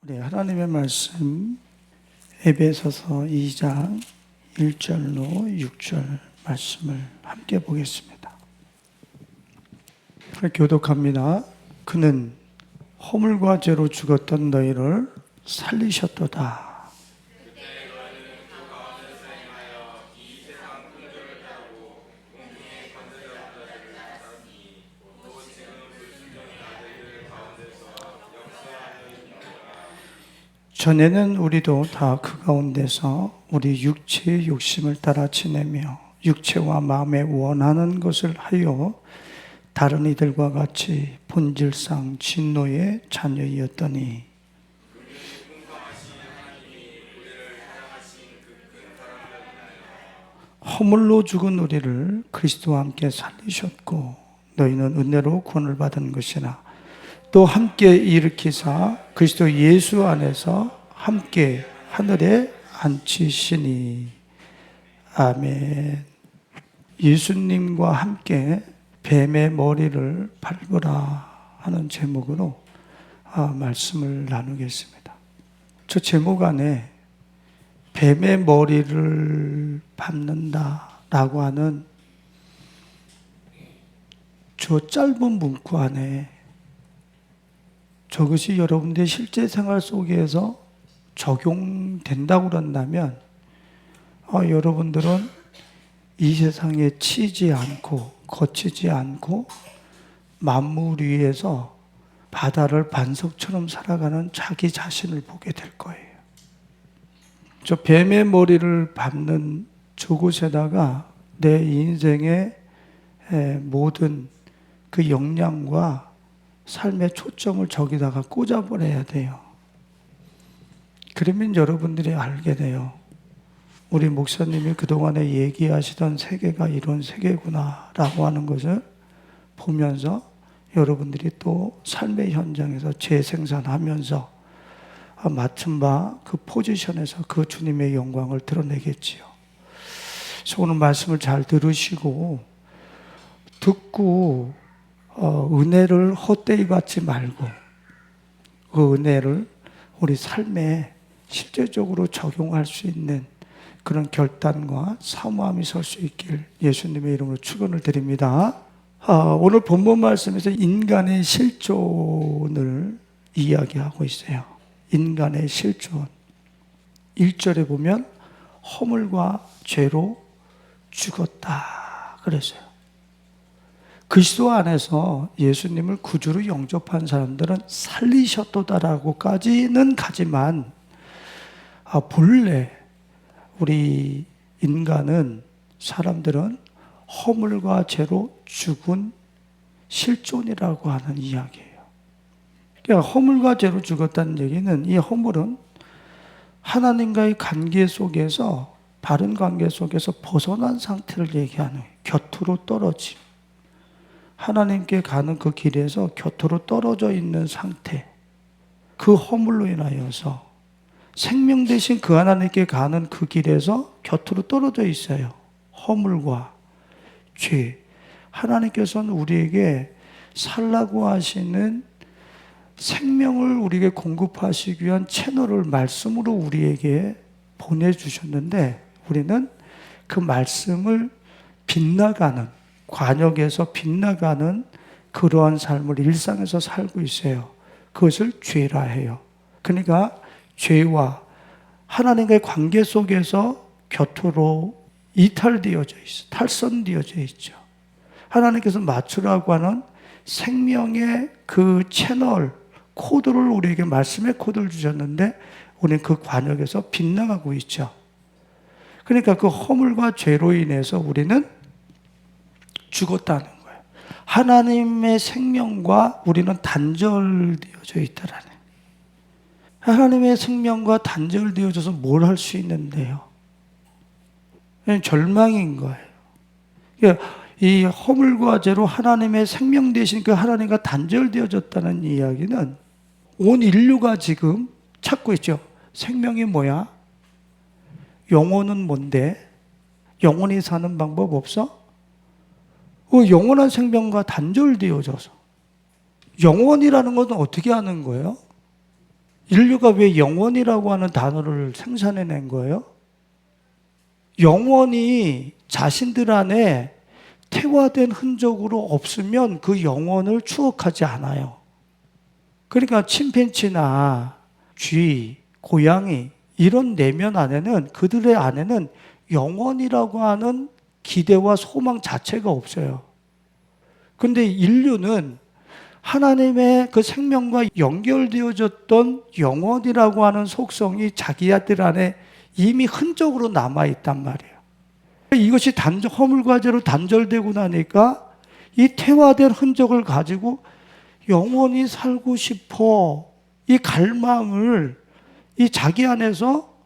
우리 하나님의 말씀 에베소서 2장 1절로 6절 말씀을 함께 보겠습니다. 교독합니다. 그는 허물과 죄로 죽었던 너희를 살리셨도다. 전에는 우리도 다 그 가운데서 우리 육체의 욕심을 따라 지내며 육체와 마음에 원하는 것을 하여 다른 이들과 같이 본질상 진노의 자녀이었더니 허물로 죽은 우리를 그리스도와 함께 살리셨고 너희는 은혜로 구원을 받은 것이나 또 함께 일으키사 그리스도 예수 안에서 함께 하늘에 앉히시니. 아멘. 예수님과 함께 뱀의 머리를 밟으라 하는 제목으로 말씀을 나누겠습니다. 저 제목 안에 뱀의 머리를 밟는다라고 하는 저 짧은 문구 안에 저것이 여러분들의 실제 생활 속에서 적용된다고 그런다면 여러분들은 이 세상에 치지 않고 거치지 않고 만물 위에서 바다를 반석처럼 살아가는 자기 자신을 보게 될 거예요. 저 뱀의 머리를 밟는 저곳에다가 내 인생의 모든 그 역량과 삶의 초점을 저기다가 꽂아버려야 돼요. 그러면 여러분들이 알게 돼요. 우리 목사님이 그동안에 얘기하시던 세계가 이런 세계구나 라고 하는 것을 보면서 여러분들이 또 삶의 현장에서 재생산하면서 맡은 바 그 포지션에서 그 주님의 영광을 드러내겠지요. 그래서 오늘 말씀을 잘 들으시고 듣고 은혜를 헛되이 받지 말고 그 은혜를 우리 삶에 실제적으로 적용할 수 있는 그런 결단과 사모함이 설 수 있길 예수님의 이름으로 축원을 드립니다. 오늘 본문 말씀에서 인간의 실존을 이야기하고 있어요. 인간의 실존. 1절에 보면 허물과 죄로 죽었다 그랬어요. 그리스도 안에서 예수님을 구주로 영접한 사람들은 살리셨도다라고까지는 가지만 본래 우리 인간은 사람들은 허물과 죄로 죽은 실존이라고 하는 이야기예요. 그러니까 허물과 죄로 죽었다는 얘기는 이 허물은 하나님과의 관계 속에서 바른 관계 속에서 벗어난 상태를 얘기하는 거예요. 곁으로 떨어짐. 하나님께 가는 그 길에서 곁으로 떨어져 있는 상태. 그 허물로 인하여서 생명 대신 그 하나님께 가는 그 길에서 곁으로 떨어져 있어요. 허물과 죄. 하나님께서는 우리에게 살라고 하시는 생명을 우리에게 공급하시기 위한 채널을 말씀으로 우리에게 보내주셨는데 우리는 그 말씀을 빗나가는 관역에서 빗나가는 그러한 삶을 일상에서 살고 있어요. 그것을 죄라 해요. 그러니까 죄와 하나님과의 관계 속에서 곁으로 이탈되어져 있어. 탈선되어져 있죠. 하나님께서 맞추라고 하는 생명의 그 채널, 코드를 우리에게 말씀의 코드를 주셨는데 우리는 그 관역에서 빗나가고 있죠. 그러니까 그 허물과 죄로 인해서 우리는 죽었다는 거예요. 하나님의 생명과 우리는 단절되어져 있다라는 거예요. 하나님의 생명과 단절되어져서 뭘 할 수 있는데요? 절망인 거예요. 그러니까 이 허물과 죄로 하나님의 생명 대신 그 하나님과 단절되어졌다는 이야기는 온 인류가 지금 찾고 있죠. 생명이 뭐야? 영혼은 뭔데? 영원히 사는 방법 없어? 그 영원한 생명과 단절되어져서 영원이라는 것은 어떻게 하는 거예요? 인류가 왜 영원이라고 하는 단어를 생산해낸 거예요? 영원이 자신들 안에 태화된 흔적으로 없으면 그 영혼을 추억하지 않아요. 그러니까 침팬지나 쥐, 고양이 이런 내면 안에는, 그들의 안에는 영혼이라고 하는 기대와 소망 자체가 없어요. 그런데 인류는 하나님의 그 생명과 연결되어졌던 영혼이라고 하는 속성이 자기들 안에 이미 흔적으로 남아있단 말이에요. 이것이 허물과제로 단절되고 나니까 이 태화된 흔적을 가지고 영원히 살고 싶어, 이 갈망을 이 자기 안에서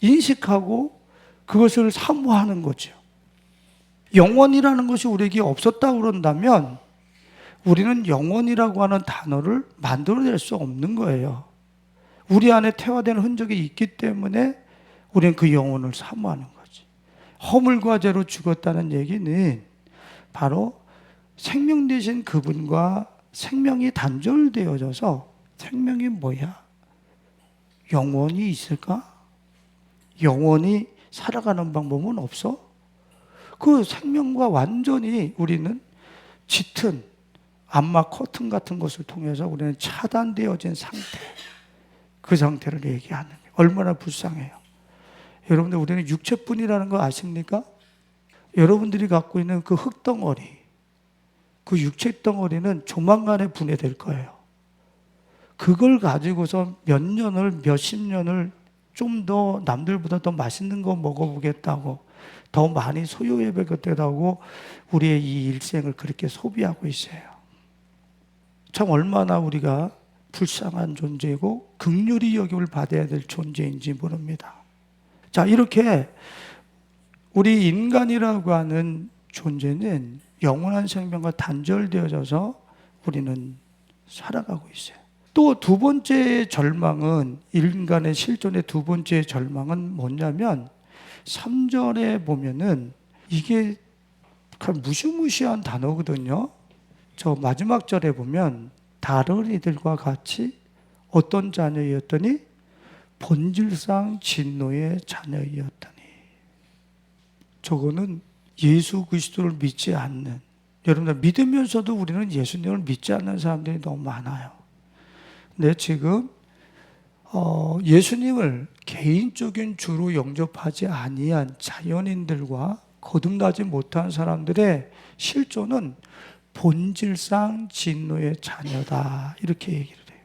인식하고 그것을 사모하는 거죠. 영원이라는 것이 우리에게 없었다고 그런다면 우리는 영원이라고 하는 단어를 만들어낼 수 없는 거예요. 우리 안에 태화된 흔적이 있기 때문에 우리는 그 영혼을 사모하는 거지. 허물과 죄로 죽었다는 얘기는 바로 생명 되신 그분과 생명이 단절되어져서, 생명이 뭐야? 영원히 있을까? 영원히 살아가는 방법은 없어? 그 생명과 완전히 우리는 짙은 암막 커튼 같은 것을 통해서 우리는 차단되어진 상태, 그 상태를 얘기하는 거예요. 얼마나 불쌍해요. 여러분들, 우리는 육체뿐이라는 거 아십니까? 여러분들이 갖고 있는 그 흙덩어리, 그 육체 덩어리는 조만간에 분해될 거예요. 그걸 가지고서 몇 년을, 몇십 년을 좀 더 남들보다 더 맛있는 거 먹어보겠다고, 더 많이 소유해보겠다고 우리의 이 일생을 그렇게 소비하고 있어요. 참 얼마나 우리가 불쌍한 존재이고 긍휼히 여김을 받아야 될 존재인지 모릅니다. 자, 이렇게 우리 인간이라고 하는 존재는 영원한 생명과 단절되어져서 우리는 살아가고 있어요. 또 두 번째 절망은, 인간의 실존의 두 번째 절망은 뭐냐면 3절에 보면은 이게 무시무시한 단어거든요. 저 마지막 절에 보면 다른 이들과 같이 어떤 자녀였더니 본질상 진노의 자녀였더니. 저거는 예수 그리스도를 믿지 않는, 여러분들 믿으면서도 우리는 예수님을 믿지 않는 사람들이 너무 많아요. 근데 지금 예수님을 개인적인 주로 영접하지 아니한 자연인들과 거듭나지 못한 사람들의 실존은 본질상 진노의 자녀다, 이렇게 얘기를 해요.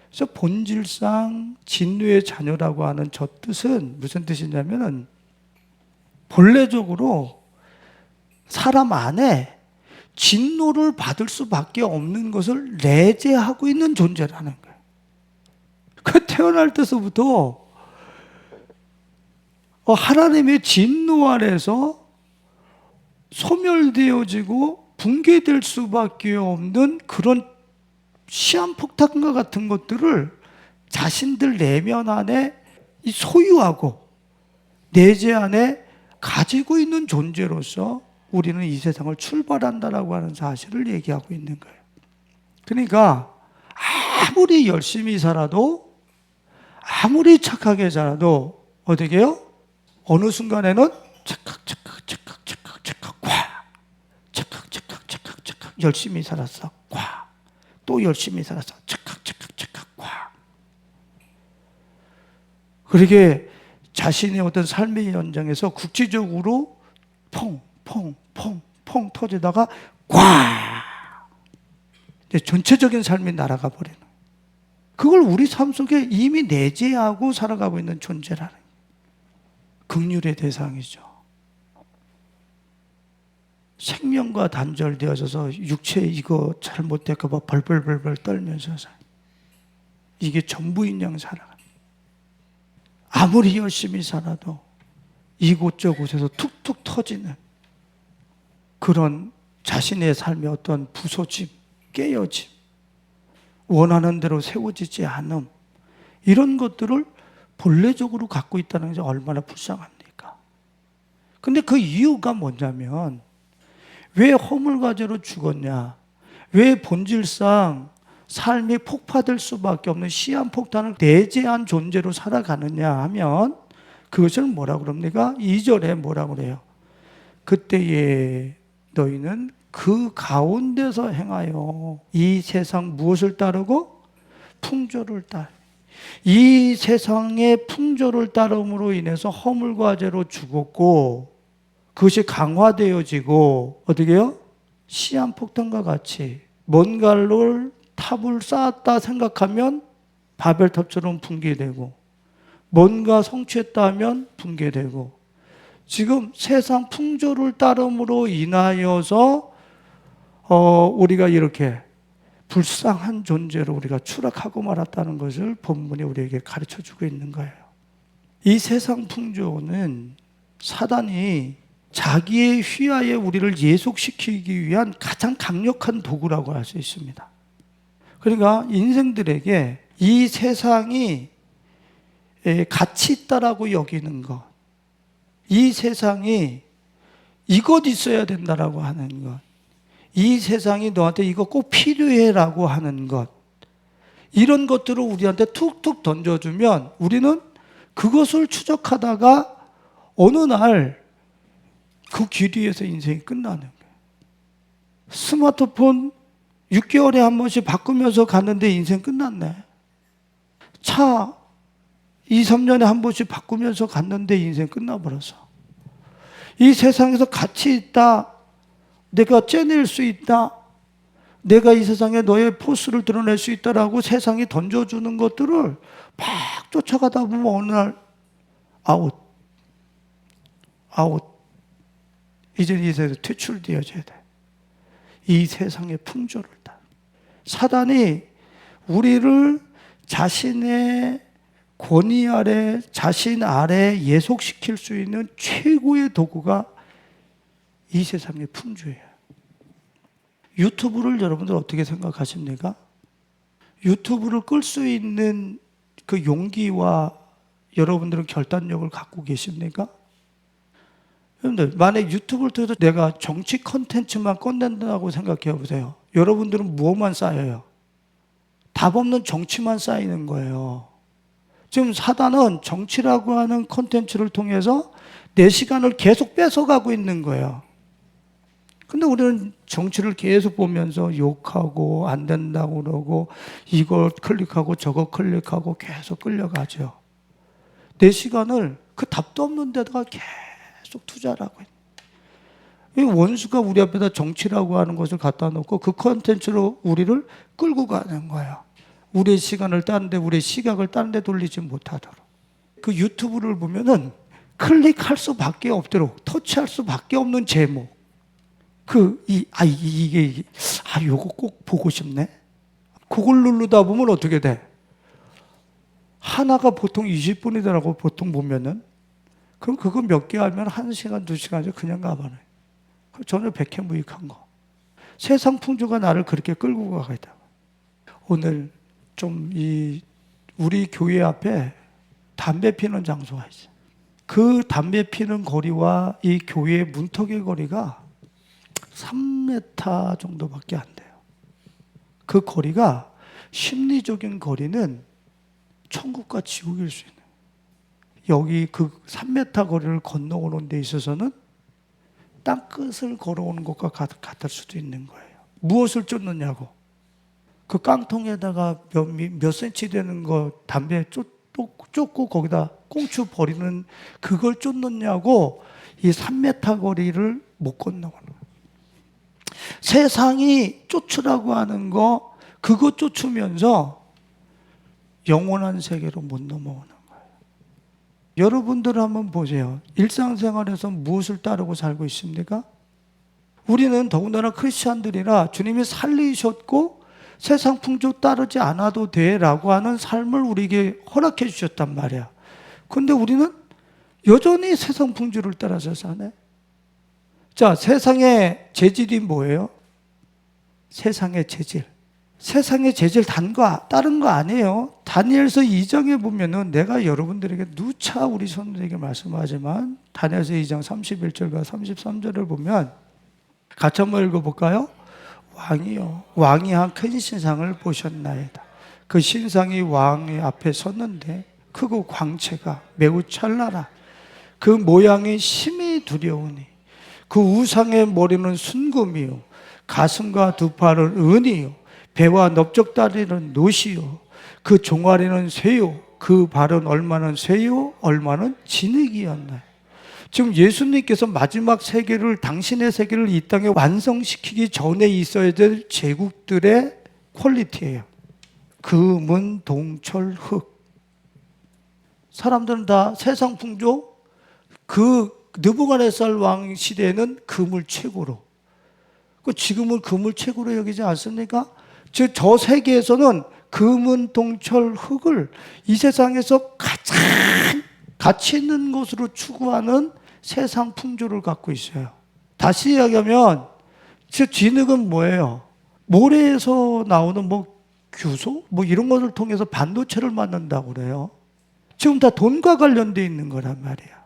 그래서 본질상 진노의 자녀라고 하는 저 뜻은 무슨 뜻이냐면은 본래적으로 사람 안에 진노를 받을 수밖에 없는 것을 내재하고 있는 존재라는 거예요. 그 태어날 때서부터 하나님의 진노 아래서 소멸되어지고 붕괴될 수밖에 없는 그런 시한폭탄과 같은 것들을 자신들 내면 안에 소유하고 내재 안에 가지고 있는 존재로서 우리는 이 세상을 출발한다라고 하는 사실을 얘기하고 있는 거예요. 그러니까 아무리 열심히 살아도, 아무리 착하게 살아도 어떻게 해요? 어느 순간에는 착각 열심히 살았어, 과. 또 열심히 살았어, 착각 과. 그렇게 자신의 어떤 삶의 현장에서 국지적으로 퐁 터지다가 꽉! 이제 전체적인 삶이 날아가 버리는. 그걸 우리 삶 속에 이미 내재하고 살아가고 있는 존재라는 긍휼의 대상이죠. 생명과 단절되어져서 육체 이거 잘못될까 봐 벌벌 떨면서 이게 전부인 양 살아가. 아무리 열심히 살아도 이곳저곳에서 툭툭 터지는 그런 자신의 삶의 어떤 부서짐, 깨어짐, 원하는 대로 세워지지 않음, 이런 것들을 본래적으로 갖고 있다는 게 얼마나 불쌍합니까? 근데 그 이유가 뭐냐면, 왜 허물과 죄로 죽었냐? 왜 본질상 삶이 폭파될 수밖에 없는 시한폭탄을 내재한 존재로 살아가느냐 하면 그것을 뭐라고 그럽니까? 2절에 뭐라고 그래요? 그때에 너희는 그 가운데서 행하여 이 세상 무엇을 따르고? 풍조를 따르. 이 세상의 풍조를 따름으로 인해서 허물과 죄로 죽었고 그것이 강화되어지고 어떻게 해요? 시한폭탄과 같이 뭔가를 탑을 쌓았다 생각하면 바벨탑처럼 붕괴되고 뭔가 성취했다 하면 붕괴되고 지금 세상 풍조를 따름으로 인하여서 우리가 이렇게 불쌍한 존재로 우리가 추락하고 말았다는 것을 본문이 우리에게 가르쳐주고 있는 거예요. 이 세상 풍조는 사단이 자기의 휘하에 우리를 예속시키기 위한 가장 강력한 도구라고 할 수 있습니다. 그러니까 인생들에게 이 세상이 가치 있다라고 여기는 것, 이 세상이 이것 있어야 된다라고 하는 것, 이 세상이 너한테 이거 꼭 필요해라고 하는 것, 이런 것들을 우리한테 툭툭 던져주면 우리는 그것을 추적하다가 어느 날 그 길이에서 인생이 끝나는 거예요. 스마트폰 6개월에 한 번씩 바꾸면서 갔는데 인생 끝났네. 차 2, 3년에 한 번씩 바꾸면서 갔는데 인생 끝나버렸어. 이 세상에서 가치 있다, 내가 째낼 수 있다, 내가 이 세상에 너의 포스를 드러낼 수 있다라고 세상이 던져주는 것들을 막 쫓아가다 보면 어느 날 아웃. 이제 이 세상에서 퇴출되어져야 돼. 이 세상의 풍조를 따라. 사단이 우리를 자신의 권위 아래, 자신 아래 예속시킬 수 있는 최고의 도구가 이 세상의 풍조예요. 유튜브를 여러분들 어떻게 생각하십니까? 유튜브를 끌 수 있는 그 용기와 여러분들은 결단력을 갖고 계십니까? 여러분들, 만약 유튜브를 통해서 내가 정치 컨텐츠만 꺼낸다고 생각해 보세요. 여러분들은 무엇만 쌓여요? 답 없는 정치만 쌓이는 거예요. 지금 사단은 정치라고 하는 컨텐츠를 통해서 내 시간을 계속 뺏어가고 있는 거예요. 근데 우리는 정치를 계속 보면서 욕하고 안 된다고 그러고 이걸 클릭하고 저거 클릭하고 계속 끌려가죠. 내 시간을 그 답도 없는 데다가 계속 투자를 하고 있는. 이 원수가 우리 앞에다 정치라고 하는 것을 갖다 놓고 그 컨텐츠로 우리를 끌고 가는 거예요. 우리의 시간을 다른 데, 우리의 시각을 다른 데 돌리지 못하도록. 그 유튜브를 보면은 클릭할 수밖에 없도록, 터치할 수밖에 없는 제목. 요거 꼭 보고 싶네. 그걸 누르다 보면 어떻게 돼? 하나가 보통 20분이더라고, 보통 보면은. 그럼 그거 몇 개 하면 1시간, 2시간에 그냥 가버려요. 전혀 백해무익한 거. 세상 풍조가 나를 그렇게 끌고 가겠다. 오늘 좀 우리 교회 앞에 담배 피는 장소가 있어요. 그 담배 피는 거리와 이 교회의 문턱의 거리가 3m 정도밖에 안 돼요. 그 거리가 심리적인 거리는 천국과 지옥일 수 있는. 여기 그 3m 거리를 건너오는 데 있어서는 땅끝을 걸어오는 것과 같을 수도 있는 거예요. 무엇을 쫓느냐고. 그 깡통에다가 몇 센치 되는 거 담배 쫓고 거기다 꽁추 버리는 그걸 쫓느냐고 이 3m 거리를 못 건너오는 거예요. 세상이 쫓으라고 하는 거 그거 쫓으면서 영원한 세계로 못 넘어오는 거예요. 여러분들 한번 보세요. 일상생활에서 무엇을 따르고 살고 있습니까? 우리는 더군다나 크리스찬들이라 주님이 살리셨고 세상 풍조 따르지 않아도 돼라고 하는 삶을 우리에게 허락해 주셨단 말이야. 그런데 우리는 여전히 세상 풍조를 따라서 사네. 자, 세상의 재질이 뭐예요? 세상의 재질. 세상의 재질 다른 거 아니에요. 다니엘서 2장에 보면은 내가 여러분들에게 누차 우리 선생님에게 말씀하지만 다니엘서 2장 31절과 33절을 보면 같이 한번 읽어볼까요? 왕이요. 왕이 한 큰 신상을 보셨나이다. 그 신상이 왕의 앞에 섰는데 크고 광채가 매우 찬란하. 그 모양이 심히 두려우니 그 우상의 머리는 순금이요 가슴과 두 팔은 은이요 배와 넓적다리는 노시요 그 종아리는 쇠요 그 발은 얼마는 쇠요 얼마는 진흙이었나요. 지금 예수님께서 마지막 세계를 당신의 세계를 이 땅에 완성시키기 전에 있어야 될 제국들의 퀄리티예요. 금은 동철 흙. 사람들은 다 세상 풍조 그 느부갓네살 왕 시대에는 금을 최고로, 지금은 금을 최고로 여기지 않습니까? 즉 저 세계에서는 금은 동철 흙을 이 세상에서 가장 가치 있는 것으로 추구하는 세상 풍조를 갖고 있어요. 다시 이야기하면 즉 진흙은 뭐예요? 모래에서 나오는 규소 이런 것을 통해서 반도체를 만든다고 그래요. 지금 다 돈과 관련되어 있는 거란 말이야.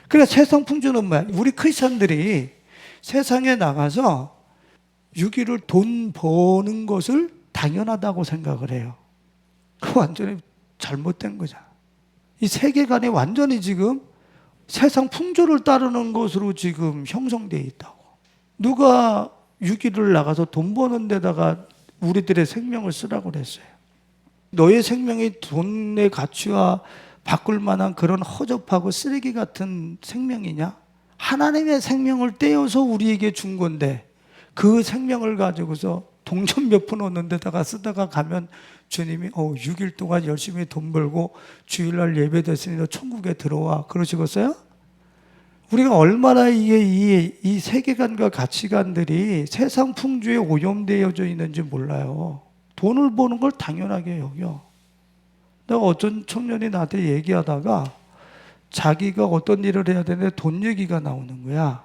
그러니까 세상 풍조는 뭐야? 우리 크리스천들이 세상에 나가서 유기를 돈 버는 것을 당연하다고 생각을 해요. 그거 완전히 잘못된 거잖아. 이 세계관이 완전히 지금 세상 풍조를 따르는 것으로 지금 형성되어 있다고. 누가 유기를 나가서 돈 버는 데다가 우리들의 생명을 쓰라고 그랬어요. 너의 생명이 돈의 가치와 바꿀 만한 그런 허접하고 쓰레기 같은 생명이냐? 하나님의 생명을 떼어서 우리에게 준 건데 그 생명을 가지고서 동전 몇 푼 얻는 데다가 쓰다가 가면 주님이 6일 동안 열심히 돈 벌고 주일날 예배 됐으니 너 천국에 들어와 그러시겠어요? 우리가 얼마나 이 세계관과 가치관들이 세상 풍조에 오염되어져 있는지 몰라요. 돈을 버는 걸 당연하게 여겨. 내가 어떤 청년이 나한테 얘기하다가 자기가 어떤 일을 해야 되는데 돈 얘기가 나오는 거야.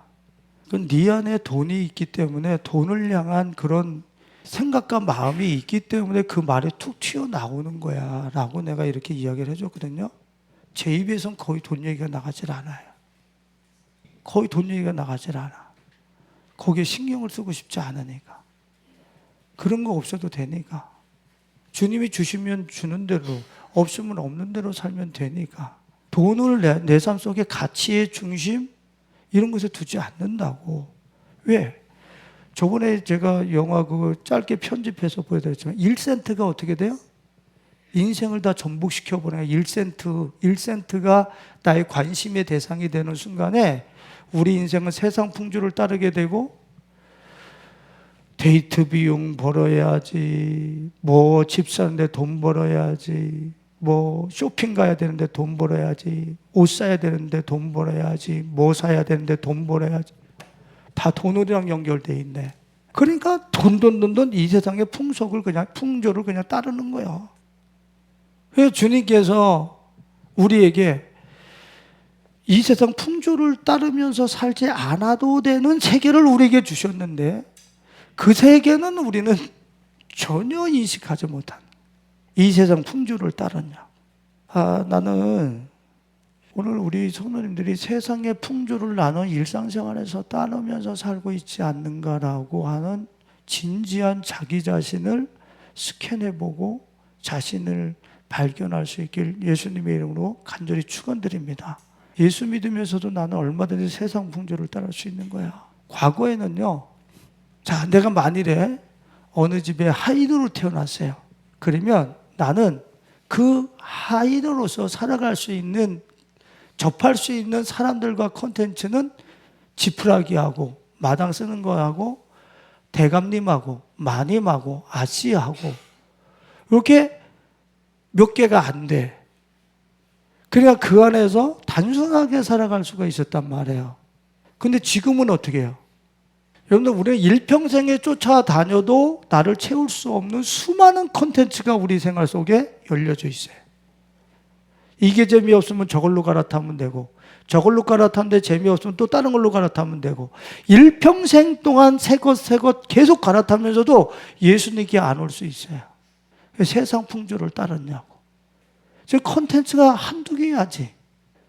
그건 네 안에 돈이 있기 때문에 돈을 향한 그런 생각과 마음이 있기 때문에 그 말이 툭 튀어나오는 거야 라고 내가 이렇게 이야기를 해줬거든요. 제 입에선 거의 돈 얘기가 나가질 않아요. 거의 돈 얘기가 나가질 않아. 거기에 신경을 쓰고 싶지 않으니까. 그런 거 없어도 되니까. 주님이 주시면 주는 대로, 없으면 없는 대로 살면 되니까. 돈을 내 삶 속에 가치의 중심 이런 것에 두지 않는다고. 왜? 저번에 제가 영화 짧게 편집해서 보여드렸지만 1센트가 어떻게 돼요? 인생을 다 전복시켜버려요. 1센트가 나의 관심의 대상이 되는 순간에 우리 인생은 세상 풍조를 따르게 되고 데이트 비용 벌어야지, 집 사는데 돈 벌어야지, 쇼핑 가야 되는데 돈 벌어야지, 옷 사야 되는데 돈 벌어야지, 사야 되는데 돈 벌어야지. 다 돈이랑 연결돼 있네. 그러니까 돈 이 세상의 풍조를 그냥 따르는 거예요. 그래서 주님께서 우리에게 이 세상 풍조를 따르면서 살지 않아도 되는 세계를 우리에게 주셨는데 그 세계는 우리는 전혀 인식하지 못한 이 세상 풍조를 따르냐. 나는 오늘 우리 성도님들이 세상의 풍조를 나는 일상생활에서 따르면서 살고 있지 않는가라고 하는 진지한 자기 자신을 스캔해보고 자신을 발견할 수 있길 예수님의 이름으로 간절히 축원드립니다. 예수 믿으면서도 나는 얼마든지 세상 풍조를 따를 수 있는 거야. 과거에는요. 내가 만일에 어느 집에 하인으로 태어났어요. 그러면 나는 그 하인으로서 살아갈 수 있는, 접할 수 있는 사람들과 콘텐츠는 지푸라기하고 마당 쓰는 거하고 대감님하고 마님하고 아씨하고 이렇게 몇 개가 안 돼. 그러니까 그 안에서 단순하게 살아갈 수가 있었단 말이에요. 근데 지금은 어떻게 해요? 여러분들 우리는 일평생에 쫓아다녀도 나를 채울 수 없는 수많은 콘텐츠가 우리 생활 속에 열려져 있어요. 이게 재미없으면 저걸로 갈아타면 되고 저걸로 갈아탔는데 재미없으면 또 다른 걸로 갈아타면 되고 일평생 동안 새 것 계속 갈아타면서도 예수님께 안 올 수 있어요. 세상 풍조를 따르냐고. 즉 콘텐츠가 한두 개야지.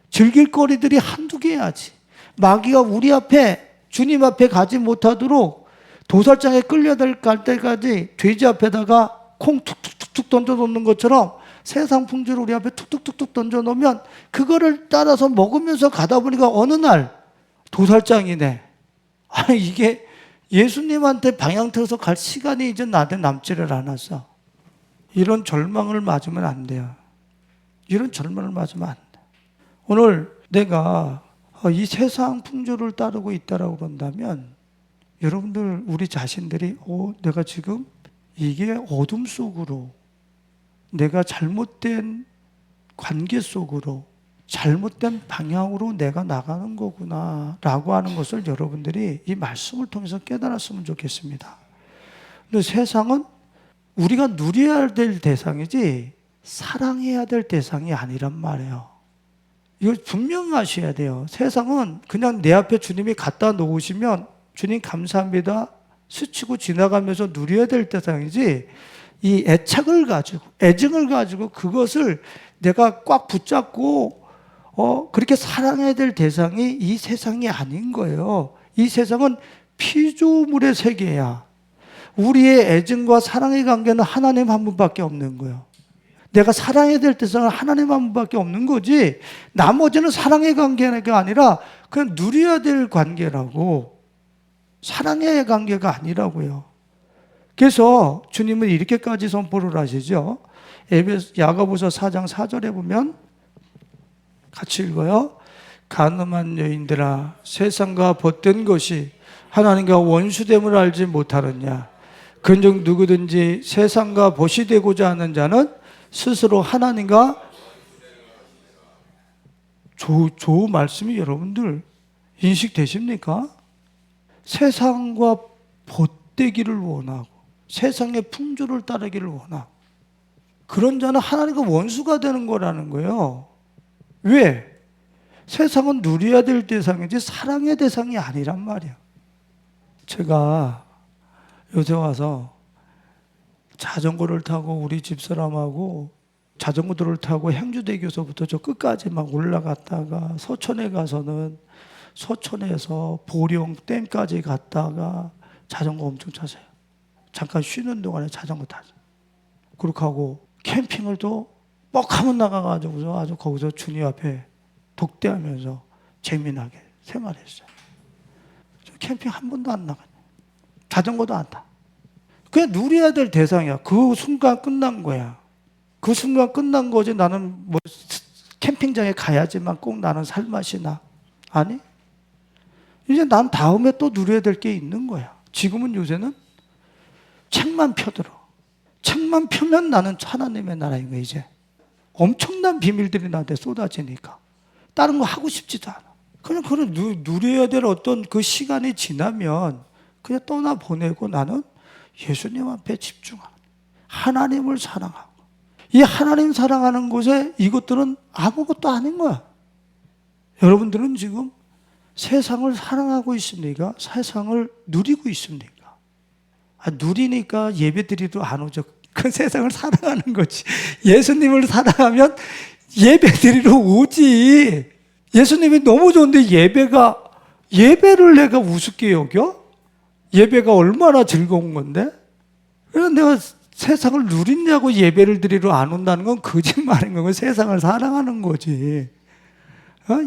즐길 거리들이 한두 개야지. 마귀가 우리 앞에 주님 앞에 가지 못하도록 도살장에 끌려갈 때까지 돼지 앞에다가 콩 툭툭툭툭 던져놓는 것처럼 세상 풍조를 우리 앞에 툭툭툭툭 던져놓으면 그거를 따라서 먹으면서 가다 보니까 어느 날 도살장이네. 아니 이게 예수님한테 방향 틀어서 갈 시간이 이제 나한테 남지를 않았어. 이런 절망을 맞으면 안 돼요. 이런 절망을 맞으면 안 돼. 오늘 내가 이 세상 풍조를 따르고 있다라고 그런다면 여러분들 우리 자신들이 내가 지금 이게 어둠 속으로 내가 잘못된 관계 속으로 잘못된 방향으로 내가 나가는 거구나 라고 하는 것을 여러분들이 이 말씀을 통해서 깨달았으면 좋겠습니다. 근데 세상은 우리가 누려야 될 대상이지 사랑해야 될 대상이 아니란 말이에요. 이걸 분명히 아셔야 돼요. 세상은 그냥 내 앞에 주님이 갖다 놓으시면 주님 감사합니다 스치고 지나가면서 누려야 될 대상이지 이 애착을 가지고 애증을 가지고 그것을 내가 꽉 붙잡고 그렇게 사랑해야 될 대상이 이 세상이 아닌 거예요. 이 세상은 피조물의 세계야. 우리의 애증과 사랑의 관계는 하나님 한 분밖에 없는 거예요. 내가 사랑해야 될 대상은 하나님 한 분밖에 없는 거지 나머지는 사랑의 관계가 아니라 그냥 누려야 될 관계라고, 사랑의 관계가 아니라고요. 그래서 주님은 이렇게까지 선포를 하시죠. 야고보서 4장 4절에 보면 같이 읽어요. 간음한 여인들아 세상과 벗된 것이 하나님과 원수됨을 알지 못하느냐. 그런즉 누구든지 세상과 벗이 되고자 하는 자는 스스로 하나님과 좋은 말씀이 여러분들 인식되십니까? 세상과 벗되기를 원하고 세상의 풍조를 따르기를 원하고 그런 자는 하나님과 원수가 되는 거라는 거예요. 왜? 세상은 누려야 될 대상이지 사랑의 대상이 아니란 말이에요. 제가 요새 와서 자전거를 타고 우리 집사람하고 자전거들을 타고 행주대교서부터 저 끝까지 막 올라갔다가 서천에 가서는 서천에서 보령 댐까지 갔다가 자전거 엄청 타세요. 잠깐 쉬는 동안에 자전거 타죠. 그렇게 하고 캠핑을 또 뻑하면 나가가지고서 아주 거기서 주님 앞에 독대하면서 재미나게 생활했어요. 저 캠핑 한 번도 안 나가요. 자전거도 안 타. 그냥 누려야 될 대상이야. 그 순간 끝난 거야. 그 순간 끝난 거지. 나는 뭐 캠핑장에 가야지만 꼭 나는 살맛이 나. 아니? 이제 난 다음에 또 누려야 될 게 있는 거야. 지금은 요새는 책만 펴들어. 책만 펴면 나는 하나님의 나라인 거야 이제. 엄청난 비밀들이 나한테 쏟아지니까 다른 거 하고 싶지도 않아. 그냥 그런 누려야 될 어떤 그 시간이 지나면 그냥 떠나보내고 나는 예수님 앞에 집중하고 하나님을 사랑하고 이 하나님 사랑하는 곳에 이것들은 아무것도 아닌 거야. 여러분들은 지금 세상을 사랑하고 있습니까? 세상을 누리고 있습니까? 누리니까 예배드리도 안 오죠. 그 세상을 사랑하는 거지. 예수님을 사랑하면 예배드리러 오지. 예수님이 너무 좋은데 예배를 내가 우습게 여겨? 예배가 얼마나 즐거운 건데? 그래서 내가 세상을 누리냐고 예배를 드리러 안 온다는 건 거짓말인 거고 세상을 사랑하는 거지.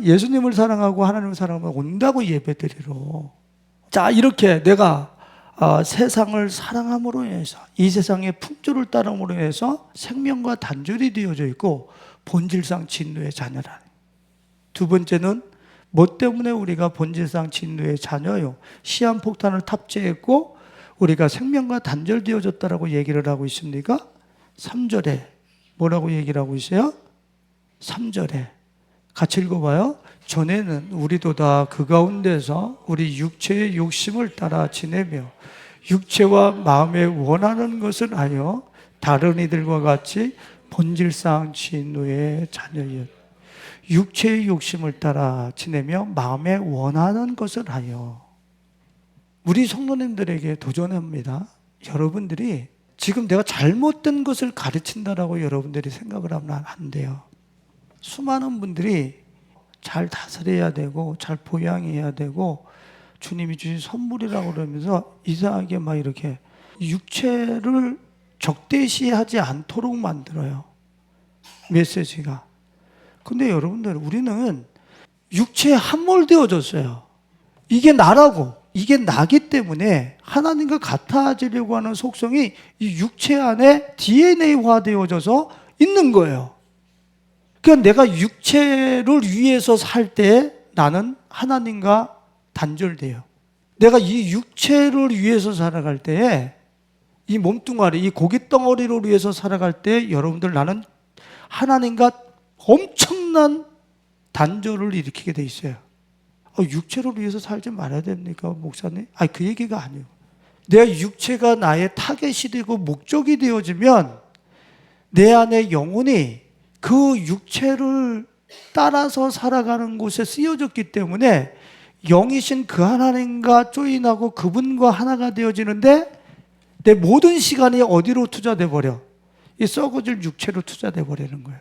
예수님을 사랑하고 하나님을 사랑하면 온다고 예배 드리러. 자, 이렇게 내가 세상을 사랑함으로 인해서 이 세상의 풍조를 따름으로 인해서 생명과 단절이 되어져 있고 본질상 진노의 자녀라. 두 번째는 뭐 때문에 우리가 본질상 진노의 자녀요? 시한폭탄을 탑재했고 우리가 생명과 단절되어졌다라고 얘기를 하고 있습니까? 3절에 뭐라고 얘기를 하고 있어요? 3절에 같이 읽어봐요. 전에는 우리도 다 그 가운데서 우리 육체의 욕심을 따라 지내며 육체와 마음에 원하는 것을 하여 다른 이들과 같이 본질상 진노의 자녀였. 육체의 욕심을 따라 지내며 마음에 원하는 것을 하여. 우리 성도님들에게 도전합니다. 여러분들이 지금 내가 잘못된 것을 가르친다라고 여러분들이 생각을 하면 안 돼요. 수많은 분들이 잘 다스려야 되고 잘 보양해야 되고 주님이 주신 선물이라고 그러면서 이상하게 막 이렇게 육체를 적대시하지 않도록 만들어요. 메시지가. 근데 여러분들, 우리는 육체에 함몰되어졌어요. 이게 나라고, 이게 나기 때문에 하나님과 같아지려고 하는 속성이 이 육체 안에 DNA화 되어져서 있는 거예요. 그러니까 내가 육체를 위해서 살 때 나는 하나님과 단절돼요. 내가 이 육체를 위해서 살아갈 때에 이 몸뚱아리, 이 고깃덩어리를 위해서 살아갈 때 여러분들 나는 하나님과 엄청난 단절을 일으키게 돼 있어요. 육체를 위해서 살지 말아야 됩니까, 목사님? 그 얘기가 아니에요. 내 육체가 나의 타겟이 되고 목적이 되어지면 내 안에 영혼이 그 육체를 따라서 살아가는 곳에 쓰여졌기 때문에 영이신 그 하나님과 조인하고 그분과 하나가 되어지는데 내 모든 시간이 어디로 투자돼 버려? 이 썩어질 육체로 투자돼 버리는 거예요.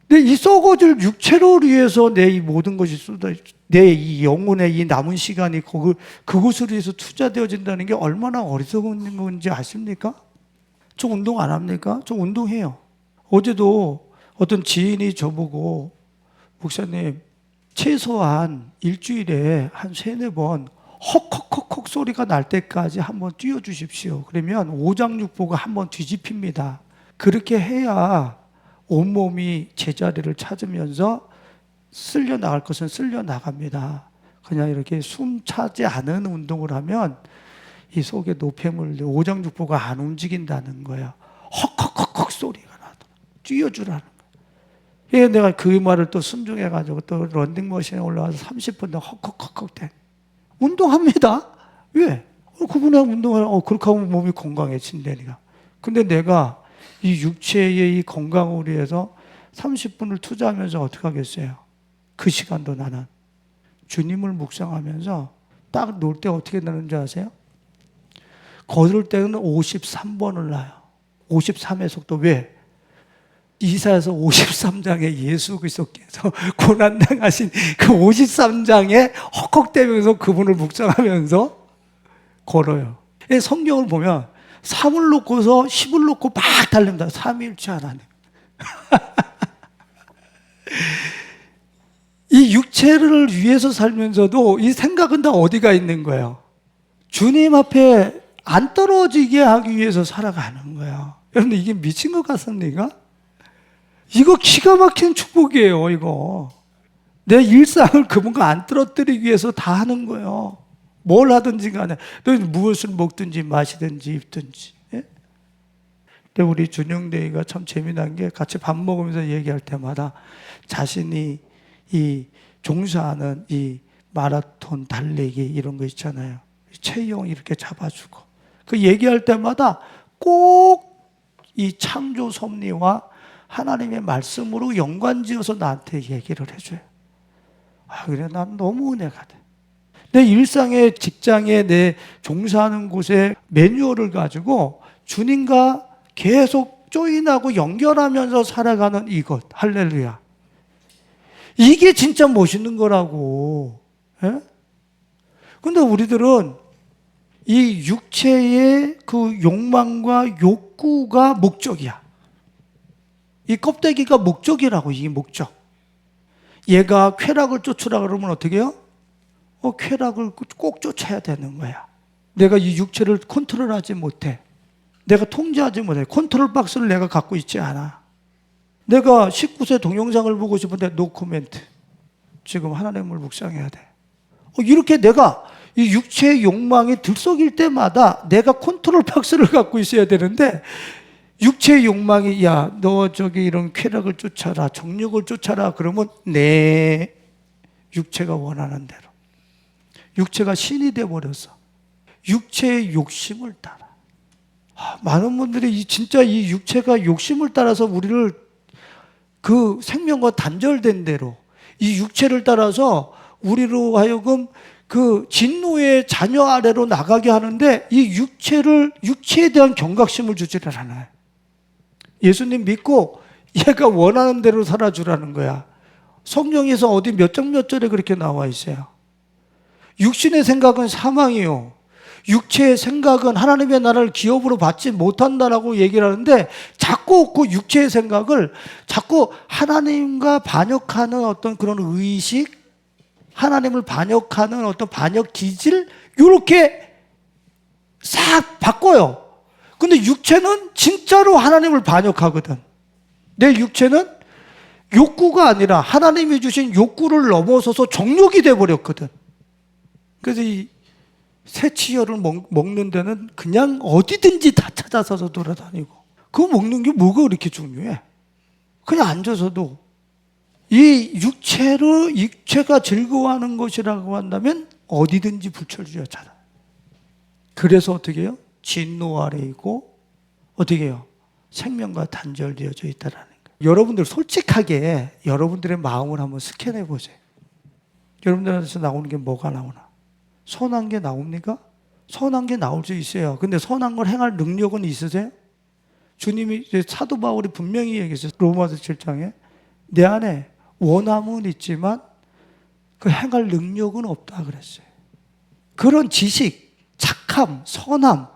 근데 이 썩어질 육체를 위해서 내 이 모든 것이 내 이 영혼의 이 남은 시간이 그곳을 위해서 투자되어진다는 게 얼마나 어리석은 건지 아십니까? 저 운동 안 합니까? 저 운동해요. 어제도 어떤 지인이 저보고 목사님 최소한 일주일에 한 3-4번 헉헉헉헉 소리가 날 때까지 한번 뛰어주십시오. 그러면 오장육부가 한번 뒤집힙니다. 그렇게 해야 온몸이 제자리를 찾으면서 쓸려 나갈 것은 쓸려 나갑니다. 그냥 이렇게 숨 차지 않은 운동을 하면 이 속에 노폐물, 오장육부가 안 움직인다는 거예요. 헉헉헉헉 소리가 나더라. 뛰어주라는 거예요. 예, 내가 그 말을 또 순종해가지고 또 런닝머신에 올라와서 30분 헉헉헉헉 대 운동합니다. 왜? 그분하고 운동을 그렇게 하면 몸이 건강해진다니까. 근데 내가 이 육체의 이 건강을 위해서 30분을 투자하면서 어떻게 하겠어요? 그 시간도 나는 주님을 묵상하면서 딱 놀 때 어떻게 나는지 아세요? 걸을 때는 53번을 나요. 53의 속도. 왜? 이사야서 53장에 예수 그리스도께서 고난당하신 그 53장에 헉헉대면서 그분을 묵상하면서 걸어요. 성경을 보면 3을 놓고서 10을 놓고 막 달립니다. 삼위일체 하나님. 이 육체를 위해서 살면서도 이 생각은 다 어디가 있는 거예요? 주님 앞에 안 떨어지게 하기 위해서 살아가는 거예요. 여러분 이게 미친 것 같습니까? 이거 기가 막힌 축복이에요, 이거. 내 일상을 그분과 안 떨어뜨리기 위해서 다 하는 거예요. 뭘 하든지 간에, 무엇을 먹든지 마시든지 입든지. 예? 근데 우리 준영대회가 참 재미난 게 같이 밥 먹으면서 얘기할 때마다 자신이 이 종사하는 이 마라톤 달리기 이런 거 있잖아요. 체형 이렇게 잡아주고. 그 얘기할 때마다 꼭 이 창조 섭리와 하나님의 말씀으로 연관지어서 나한테 얘기를 해줘요. 그래, 난 너무 은혜가 돼. 내 일상의 직장에 내 종사하는 곳에 매뉴얼을 가지고 주님과 계속 조인하고 연결하면서 살아가는 이것. 할렐루야. 이게 진짜 멋있는 거라고. 예? 근데 우리들은 이 육체의 그 욕망과 욕구가 목적이야. 이 껍데기가 목적이라고, 이게 목적. 얘가 쾌락을 쫓으라 그러면 어떻게 해요? 쾌락을 꼭 쫓아야 되는 거야. 내가 이 육체를 컨트롤하지 못해. 내가 통제하지 못해. 컨트롤 박스를 내가 갖고 있지 않아. 내가 19세 동영상을 보고 싶은데 노 코멘트. 지금 하나님을 묵상해야 돼. 이렇게 내가 이 육체의 욕망이 들썩일 때마다 내가 컨트롤 박스를 갖고 있어야 되는데 육체의 욕망이 너 저기 이런 쾌락을 쫓아라, 정욕을 쫓아라 그러면 내 육체가 원하는 대로. 육체가 신이 되어버렸어. 육체의 욕심을 따라. 많은 분들이 진짜 이 육체가 욕심을 따라서 우리를 그 생명과 단절된 대로 이 육체를 따라서 우리로 하여금 그 진노의 자녀 아래로 나가게 하는데 이 육체에 대한 경각심을 주지를 않아요. 예수님 믿고 얘가 원하는 대로 살아주라는 거야. 성경에서 어디 몇 장 몇 절에 그렇게 나와 있어요. 육신의 생각은 사망이요. 육체의 생각은 하나님의 나라를 기업으로 받지 못한다라고 얘기를 하는데 자꾸 그 육체의 생각을 자꾸 하나님과 반역하는 어떤 그런 의식, 하나님을 반역하는 어떤 반역 기질 이렇게 싹 바꿔요. 근데 육체는 진짜로 하나님을 반역하거든. 내 육체는 욕구가 아니라 하나님이 주신 욕구를 넘어서서 정욕이 돼버렸거든. 그래서 이 새치열을 먹는 데는 그냥 어디든지 다 찾아서 돌아다니고, 그거 먹는 게 뭐가 그렇게 중요해? 그냥 앉아서도. 이 육체가 즐거워하는 것이라고 한다면 어디든지 불철주야 찾아. 그래서 어떻게 해요? 진노 아래 있고 어떻게 해요? 생명과 단절되어져 있다라는 거예요. 여러분들 솔직하게 여러분들의 마음을 한번 스캔해 보세요. 여러분들한테서 나오는 게 뭐가 나오나? 선한 게 나옵니까? 선한 게 나올 수 있어요. 근데 선한 걸 행할 능력은 있으세요? 주님이 사도 바울이 분명히 얘기했어요. 로마서 7장에 내 안에 원함은 있지만 그 행할 능력은 없다 그랬어요. 그런 지식, 착함, 선함,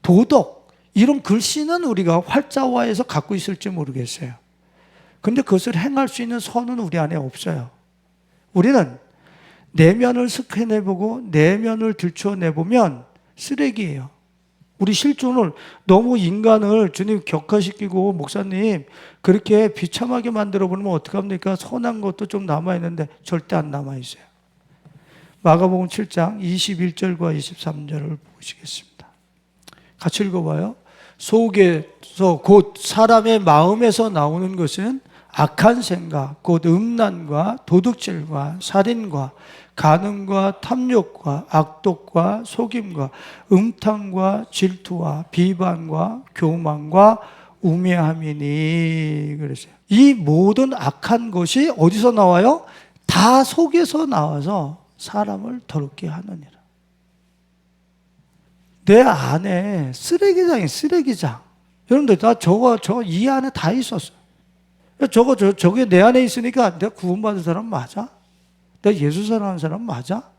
도덕 이런 글씨는 우리가 활자화해서 갖고 있을지 모르겠어요. 근데 그것을 행할 수 있는 선은 우리 안에 없어요. 우리는 내면을 스캔해보고 내면을 들춰내보면 쓰레기예요. 우리 실존을 너무 인간을 주님 격화시키고 목사님 그렇게 비참하게 만들어버리면 어떡합니까? 선한 것도 좀 남아있는데 절대 안 남아있어요. 마가복음 7장 21절과 23절을 보시겠습니다. 같이 읽어봐요. 속에서 곧 사람의 마음에서 나오는 것은 악한 생각, 곧 음란과 도둑질과 살인과 간음과 탐욕과 악독과 속임과 음탕과 질투와 비방과 교만과 우매함이니 그랬어요. 이 모든 악한 것이 어디서 나와요? 다 속에서 나와서 사람을 더럽게 하느니라. 내 안에 쓰레기장이 쓰레기장. 여러분들 나 저거 이 안에 다 있었어요. 저게 내 안에 있으니까 내가 구원받은 사람 맞아? 내가 예수 사랑하는 사람 맞아?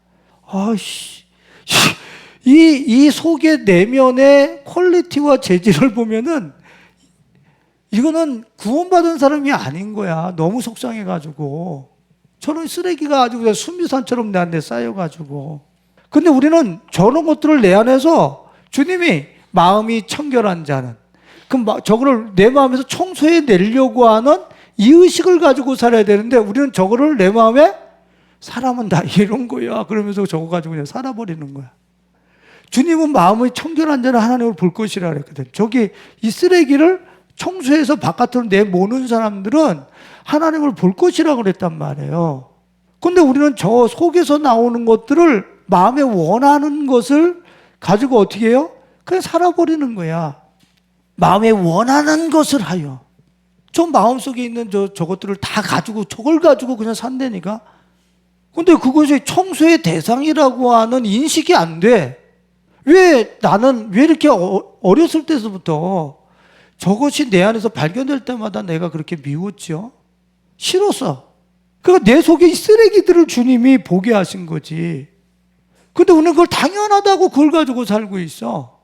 아이씨. 이 속의 내면의 퀄리티와 재질을 보면은 이거는 구원받은 사람이 아닌 거야. 너무 속상해가지고. 저런 쓰레기가 아주 수미산처럼 내 안에 쌓여가지고. 근데 우리는 저런 것들을 내 안에서 주님이 마음이 청결한 자는 그럼 저거를 내 마음에서 청소해 내려고 하는 이 의식을 가지고 살아야 되는데 우리는 저거를 내 마음에 사람은 다 이런 거야 그러면서 저거 가지고 그냥 살아버리는 거야. 주님은 마음의 청결한 자는 하나님을 볼 것이라 그랬거든. 저기 이 쓰레기를 청소해서 바깥으로 내모는 사람들은 하나님을 볼 것이라 그랬단 말이에요. 근데 우리는 저 속에서 나오는 것들을 마음에 원하는 것을 가지고 어떻게 해요? 그냥 살아버리는 거야. 마음에 원하는 것을 하여. 저 마음속에 있는 저것들을 다 가지고 저걸 가지고 그냥 산다니까. 근데 그것이 청소의 대상이라고 하는 인식이 안 돼. 왜 나는 왜 이렇게 어렸을 때서부터 저것이 내 안에서 발견될 때마다 내가 그렇게 미웠죠? 싫었어. 그러니까 내 속에 이 쓰레기들을 주님이 보게 하신 거지. 근데 우리는 그걸 당연하다고 그걸 가지고 살고 있어.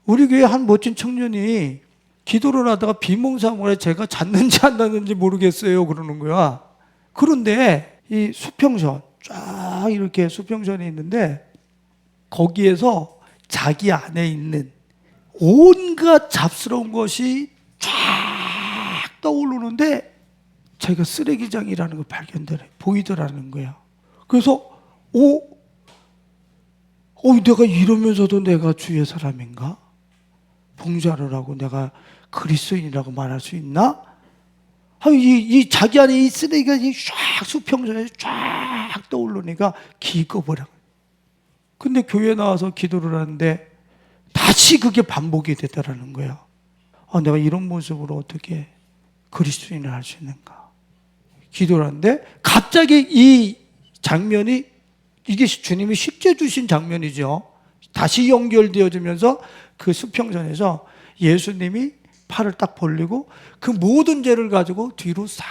우리 교회 한 멋진 청년이 기도를 하다가 비몽사몽에 제가 잤는지 안 잤는지 모르겠어요 그러는 거야. 그런데 이 수평선 쫙 이렇게 수평선이 있는데 거기에서 자기 안에 있는 온갖 잡스러운 것이 쫙 떠오르는데 자기가 쓰레기장이라는 걸 보이더라는 거야. 그래서 내가 이러면서도 내가 주의 사람인가? 봉사를 하고 내가 그리스도인이라고 말할 수 있나? 이 자기 안에 이 쓰레기가 쫙 수평선에 쫙 떠오르니까 기꺼버려. 근데 교회 나와서 기도를 하는데 다시 그게 반복이 되더라는 거예요. 내가 이런 모습으로 어떻게 그리스도인을 할 수 있는가? 기도를 하는데 갑자기 이 장면이 이게 주님이 쉽게 주신 장면이죠. 다시 연결되어지면서 그 수평선에서 예수님이 팔을 딱 벌리고 그 모든 죄를 가지고 뒤로 싹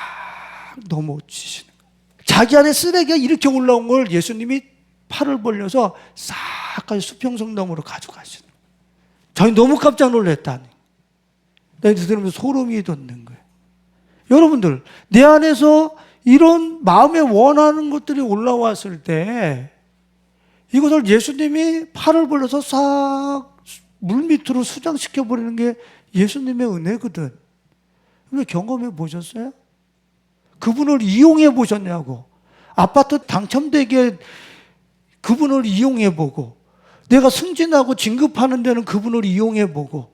넘어지시는 거예요. 자기 안에 쓰레기가 이렇게 올라온 걸 예수님이 팔을 벌려서 싹까지 수평성당으로 가져가시는 거예요. 저희 너무 깜짝 놀랐다니. 내가 들으면서 소름이 돋는 거예요. 여러분들, 내 안에서 이런 마음에 원하는 것들이 올라왔을 때 이것을 예수님이 팔을 벌려서 싹 물밑으로 수장시켜버리는 게 예수님의 은혜거든. 왜 경험해 보셨어요? 그분을 이용해 보셨냐고. 아파트 당첨되게 그분을 이용해 보고, 내가 승진하고 진급하는 데는 그분을 이용해 보고,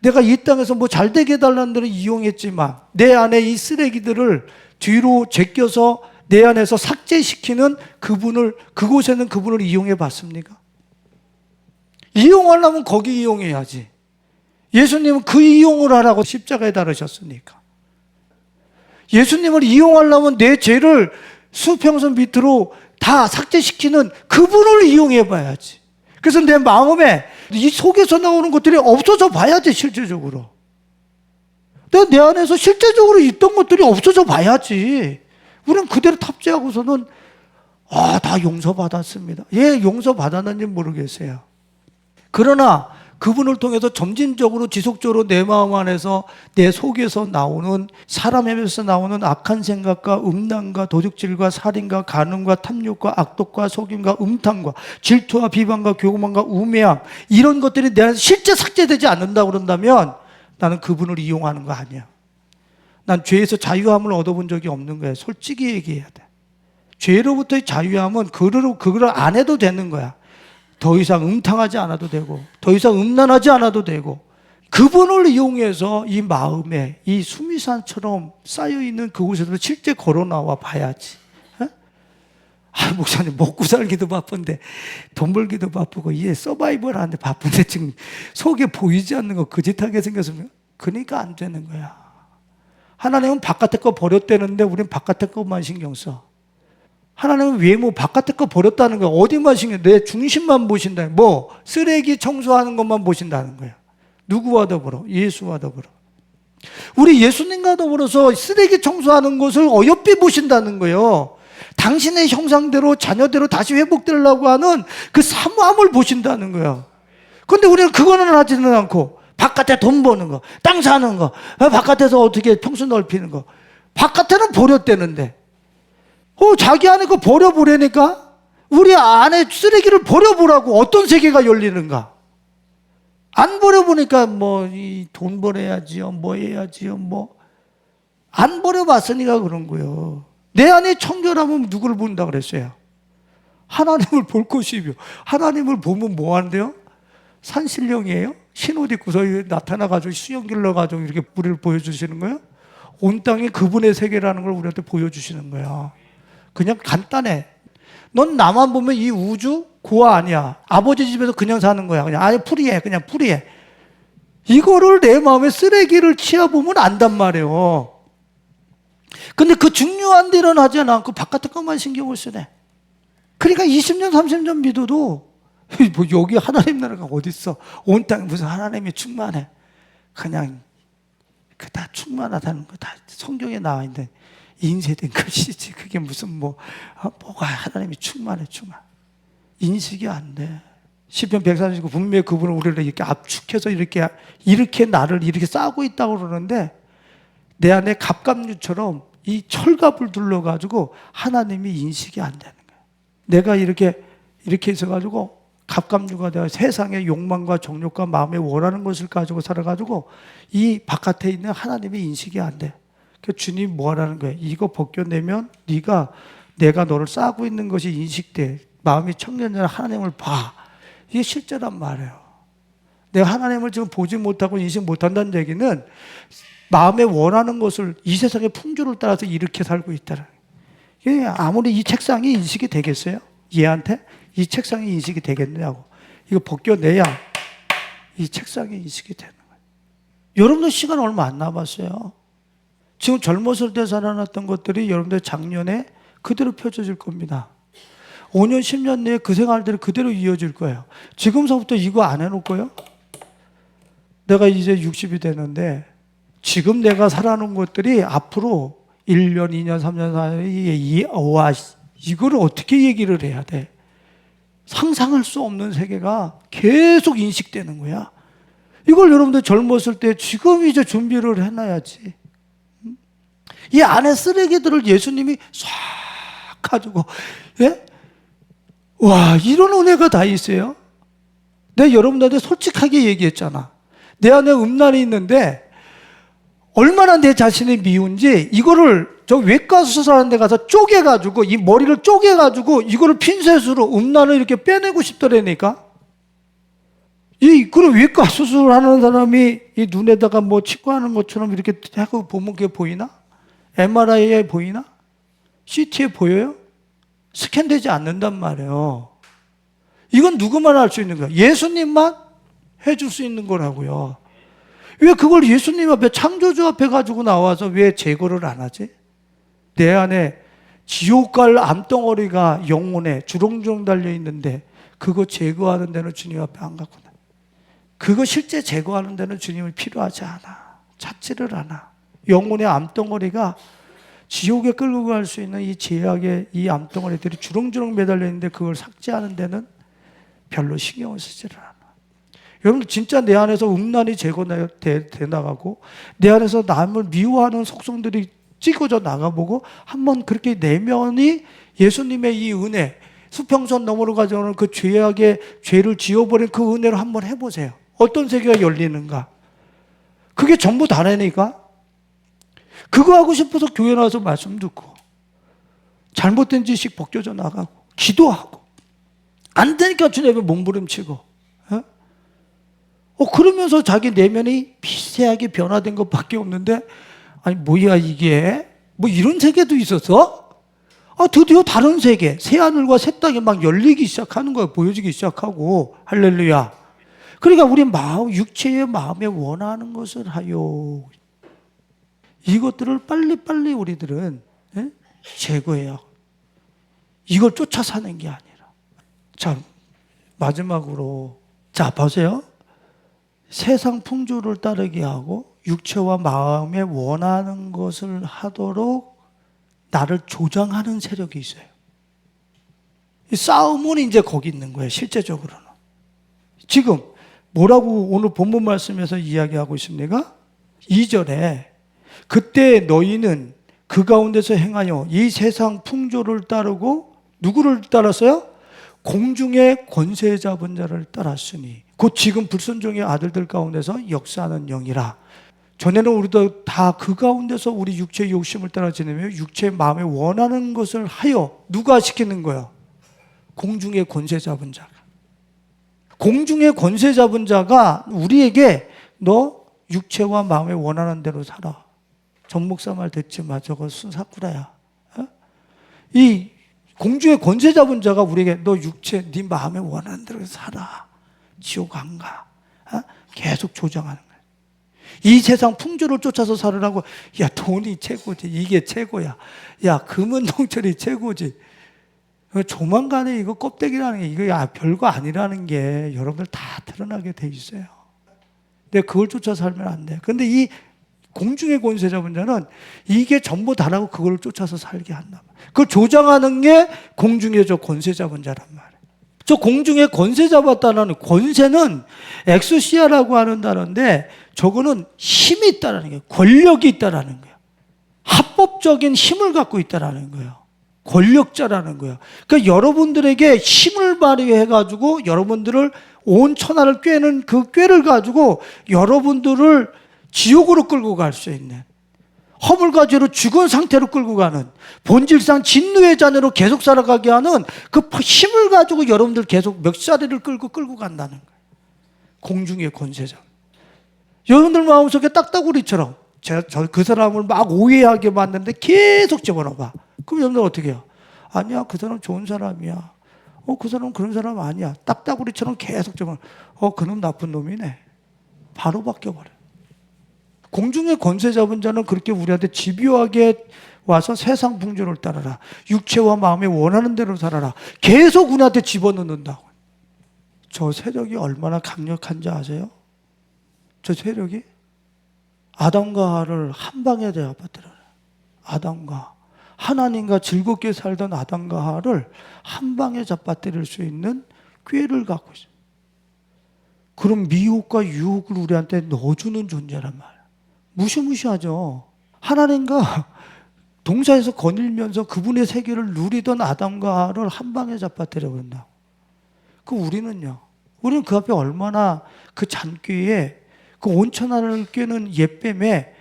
내가 이 땅에서 뭐 잘 되게 해달라는 데는 이용했지만 내 안에 이 쓰레기들을 뒤로 제껴서 내 안에서 삭제시키는 그분을, 그곳에는 그분을 이용해 봤습니까? 이용하려면 거기 이용해야지. 예수님은 그 이용을 하라고 십자가에 달으셨으니까. 예수님을 이용하려면 내 죄를 수평선 밑으로 다 삭제시키는 그분을 이용해 봐야지. 그래서 내 마음에 이 속에서 나오는 것들이 없어져 봐야지, 실제적으로. 내가 내 안에서 실제적으로 있던 것들이 없어져 봐야지. 우리는 그대로 탑재하고서는 다 용서받았습니다. 예, 용서받았는지 모르겠어요. 그러나 그분을 통해서 점진적으로 지속적으로 내 마음 안에서 내 속에서 나오는, 사람에게서 나오는 악한 생각과 음란과 도둑질과 살인과 간음과 탐욕과 악독과 속임과 음탕과 질투와 비방과 교만과 우매함, 이런 것들이 내 안에서 실제 삭제되지 않는다고 그런다면 나는 그분을 이용하는 거 아니야. 난 죄에서 자유함을 얻어본 적이 없는 거야. 솔직히 얘기해야 돼. 죄로부터의 자유함은 그거를 안 해도 되는 거야. 더 이상 음탕하지 않아도 되고, 더 이상 음란하지 않아도 되고, 그분을 이용해서 이 마음에 이 수미산처럼 쌓여있는 그곳에서 실제 걸어 나와 봐야지. 목사님, 먹고 살기도 바쁜데 돈 벌기도 바쁘고 이게 서바이벌 하는데 바쁜데 지금 속에 보이지 않는 거 거짓하게 생겼으면, 그러니까 안 되는 거야. 하나님은 바깥에 거 버렸다는데 우리는 바깥에 것만 신경 써. 하나님은 외모 바깥에 거 버렸다는 거야. 어디만 신경, 내 중심만 보신다. 뭐 쓰레기 청소하는 것만 보신다는 거야. 누구와 더불어? 예수와 더불어. 우리 예수님과 더불어서 쓰레기 청소하는 것을 어여삐 보신다는 거예요. 당신의 형상대로 자녀대로 다시 회복되려고 하는 그 사모함을 보신다는 거예요. 그런데 우리는 그거는 하지는 않고 바깥에 돈 버는 거, 땅 사는 거, 바깥에서 어떻게 평수 넓히는 거, 바깥에는 버렸대는데 자기 안에 거 버려보라니까? 우리 안에 쓰레기를 버려보라고. 어떤 세계가 열리는가? 안 버려보니까 돈 벌어야지요, 뭐 해야지요, 안 버려봤으니까 그런 거예요. 내 안에 청결하면 누구를 본다 그랬어요? 하나님을 볼 것이며. 하나님을 보면 뭐 하는데요? 산신령이에요? 흰옷 입고서 나타나가지고 수영 길러가지고 이렇게 뿌리를 보여주시는 거예요? 온 땅이 그분의 세계라는 걸 우리한테 보여주시는 거야. 그냥 간단해. 넌 나만 보면 이 우주 고아 아니야. 아버지 집에서 그냥 사는 거야. 그냥 아니 풀이해. 그냥 풀이해. 이거를 내 마음에 쓰레기를 치워보면 안단 말이에요. 근데 그 중요한 일은 하지 않고 바깥에 것만 신경을 쓰네. 그러니까 20년 30년 믿어도 뭐 여기 하나님 나라가 어딨어. 온 땅에 무슨 하나님이 충만해. 그냥 그 다 충만하다는 거 다 성경에 나와 있는데 인쇄된 것이지. 그게 무슨 뭐가 하나님이 충만해. 인식이 안 돼. 시편 139 분명히 그분은 우리를 이렇게 압축해서 이렇게 나를 이렇게 싸고 있다고 그러는데 내 안에 갑각류처럼 이 철갑을 둘러가지고 하나님이 인식이 안 되는 거야. 내가 이렇게 있어가지고 갑각류가 되어 세상의 욕망과 정욕과 마음에 원하는 것을 가지고 살아가지고 이 바깥에 있는 하나님이 인식이 안 돼. 그러니까 주님 뭐 하라는 거예요? 이거 벗겨내면 내가 너를 싸고 있는 것이 인식돼. 마음이 청년자는 하나님을 봐. 이게 실제란 말이에요. 내가 하나님을 지금 보지 못하고 인식 못한다는 얘기는 마음에 원하는 것을 이 세상의 풍조를 따라서 이렇게 살고 있다는 거예요. 아무리 이 책상이 인식이 되겠어요? 얘한테? 이 책상이 인식이 되겠냐고. 이거 벗겨내야 이 책상이 인식이 되는 거예요. 여러분들 시간 얼마 안 남았어요. 지금 젊었을 때 살아났던 것들이 여러분들 작년에 그대로 펼쳐질 겁니다. 5년, 10년 내에 그 생활들이 그대로 이어질 거예요. 지금서부터 이거 안 해놓고요. 내가 이제 60이 되는데 지금 내가 살아놓은 것들이 앞으로 1년, 2년, 3년 사이에 이걸 어떻게 얘기를 해야 돼? 상상할 수 없는 세계가 계속 인식되는 거야. 이걸 여러분들 젊었을 때 지금 이제 준비를 해놔야지. 이 안에 쓰레기들을 예수님이 싹 가지고, 예? 와, 이런 은혜가 다 있어요. 내가 여러분들한테 솔직하게 얘기했잖아. 내 안에 음란이 있는데 얼마나 내 자신이 미운지 이거를 저 외과 수술하는 데 가서 쪼개가지고 이 머리를 쪼개가지고 이거를 핀셋으로 음란을 이렇게 빼내고 싶더라니까. 그럼 외과 수술하는 사람이 이 눈에다가 뭐 치과하는 것처럼 이렇게 하고 보면 그게 보이나? MRI에 보이나? CT에 보여요? 스캔되지 않는단 말이에요. 이건 누구만 할 수 있는 거야? 예수님만 해줄 수 있는 거라고요. 왜 그걸 예수님 앞에, 창조주 앞에 가지고 나와서 왜 제거를 안 하지? 내 안에 지옥 갈 암덩어리가 영혼에 주렁주렁 달려 있는데 그거 제거하는 데는 주님 앞에 안 갖고 나. 그거 실제 제거하는 데는 주님이 필요하지 않아. 찾지를 않아. 영혼의 암덩어리가 지옥에 끌고 갈 수 있는 이 죄악의 이 암덩어리들이 주렁주렁 매달려 있는데 그걸 삭제하는 데는 별로 신경을 쓰지를 않아. 여러분 진짜 내 안에서 음란이 제거돼 나가고 내 안에서 남을 미워하는 속성들이 찌그져 나가보고 한번 그렇게 내면이 예수님의 이 은혜, 수평선 너머로 가져오는 그 죄악의 죄를 지워버린 그 은혜로 한번 해보세요. 어떤 세계가 열리는가? 그게 전부 다라니까. 그거 하고 싶어서 교회 나와서 말씀 듣고 잘못된 지식 벗겨져 나가고 기도하고 안 되니까 주님 앞에 몸부림치고 그러면서 자기 내면이 미세하게 변화된 것밖에 없는데 아니 뭐야 이게 뭐 이런 세계도 있어서 드디어 다른 세계 새하늘과 새 땅이 막 열리기 시작하는 거야. 보여지기 시작하고 할렐루야. 그러니까 우리 마음 육체의 마음에 원하는 것을 하여 이것들을 빨리빨리 우리들은 제거해요. 이걸 쫓아 사는 게 아니라. 자 마지막으로 자 보세요. 세상 풍조를 따르게 하고 육체와 마음에 원하는 것을 하도록 나를 조장하는 세력이 있어요. 이 싸움은 이제 거기 있는 거예요. 실제적으로는. 지금 뭐라고 오늘 본문 말씀에서 이야기하고 있습니까? 2절에 그때 너희는 그 가운데서 행하여 이 세상 풍조를 따르고 누구를 따랐어요? 공중의 권세 잡은 자를 따랐으니 곧 지금 불순종의 아들들 가운데서 역사하는 영이라. 전에는 우리도 다 그 가운데서 우리 육체의 욕심을 따라 지내며 육체의 마음에 원하는 것을 하여 누가 시키는 거예요? 공중의 권세 잡은 자가. 공중의 권세 잡은 자가 우리에게 너 육체와 마음에 원하는 대로 살아. 전 목사 말 듣지 마. 저거 순사꾸라야. 이 공중의 권세 잡은 자가 우리에게 너 육체 네 마음에 원하는 대로 살아. 지옥 안 가. 계속 조정하는 거야. 이 세상 풍조를 쫓아서 살으라고. 야 돈이 최고지. 이게 최고야. 야 금은동철이 최고지. 조만간에 이거 껍데기라는 게 이거 별거 아니라는 게 여러분들 다 드러나게 돼 있어요. 근데 그걸 쫓아 살면 안 돼. 근데 이 공중의 권세 잡은 자는 이게 전부 다라고 그걸 쫓아서 살게 한다. 그걸 조장하는 게 공중의 저 권세 잡은 자란 말이에요. 저 공중의 권세 잡았다는 권세는 엑소시아라고 하는 단어인데 저거는 힘이 있다라는 거예요. 권력이 있다라는 거예요. 합법적인 힘을 갖고 있다라는 거예요. 권력자라는 거예요. 그러니까 여러분들에게 힘을 발휘해가지고 여러분들을 온 천하를 꿰는 그 꾀를 가지고 여러분들을 지옥으로 끌고 갈 수 있는 허물과 죄로 죽은 상태로 끌고 가는 본질상 진노의 자녀로 계속 살아가게 하는 그 힘을 가지고 여러분들 계속 멱살이를 끌고 간다는 거예요. 공중의 권세자. 여러분들 마음속에 딱따구리처럼 그 사람을 막 오해하게 만드는데 계속 집어넣어봐. 그럼 여러분들 어떻게 해요? 아니야 그 사람 좋은 사람이야. 그 사람 그런 사람 아니야. 딱따구리처럼 계속 집어넣어. 그놈 나쁜 놈이네. 바로 바뀌어버려. 공중의 권세 잡은 자는 그렇게 우리한테 집요하게 와서 세상 풍조를 따라라. 육체와 마음에 원하는 대로 살아라. 계속 우리한테 집어넣는다고. 저 세력이 얼마나 강력한지 아세요? 저 세력이 아담과 하와를 한 방에 잡아들어요. 아담과 하나님과 즐겁게 살던 아담과 하와를 한 방에 잡아들일 수 있는 꾀를 갖고 있어요. 그럼 미혹과 유혹을 우리한테 넣어주는 존재란 말이에요. 무시무시하죠. 하나님과 동산에서 거닐면서 그분의 세계를 누리던 아담과 하와를 한 방에 잡아뜨려 버린다고. 그 우리는요. 우리는 그 앞에 얼마나 그 잔꾀에 그 온천하를 꿰는 옛뱀에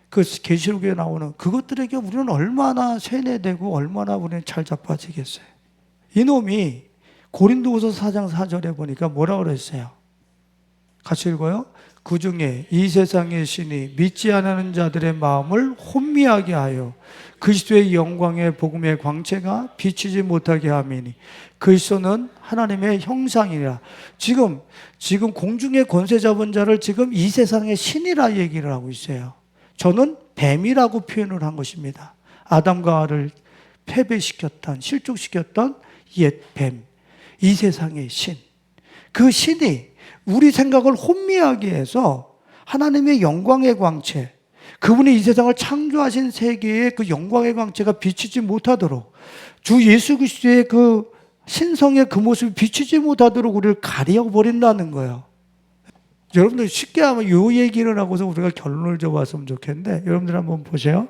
그 계시록에 나오는 그것들에게 우리는 얼마나 세뇌되고 얼마나 우리는 잘 잡아지겠어요. 이놈이 고린도후서 4장 4절에 보니까 뭐라고 그랬어요? 같이 읽어요. 그 중에 이 세상의 신이 믿지 않는 자들의 마음을 혼미하게 하여 그리스도의 영광의 복음의 광채가 비치지 못하게 함이니 그리스도는 하나님의 형상이라. 지금 공중의 권세 잡은 자를 지금 이 세상의 신이라 얘기를 하고 있어요. 저는 뱀이라고 표현을 한 것입니다. 아담과 하와를 패배시켰던, 실족시켰던 옛 뱀, 이 세상의 신. 그 신이 우리 생각을 혼미하게 해서 하나님의 영광의 광채, 그분이 이 세상을 창조하신 세계의 그 영광의 광채가 비치지 못하도록, 주 예수 그리스도의 그 신성의 그 모습이 비치지 못하도록 우리를 가려버린다는 거예요. 여러분들 쉽게 하면 이 얘기를 하고서 우리가 결론을 잡았으면 좋겠는데, 여러분들 한번 보세요.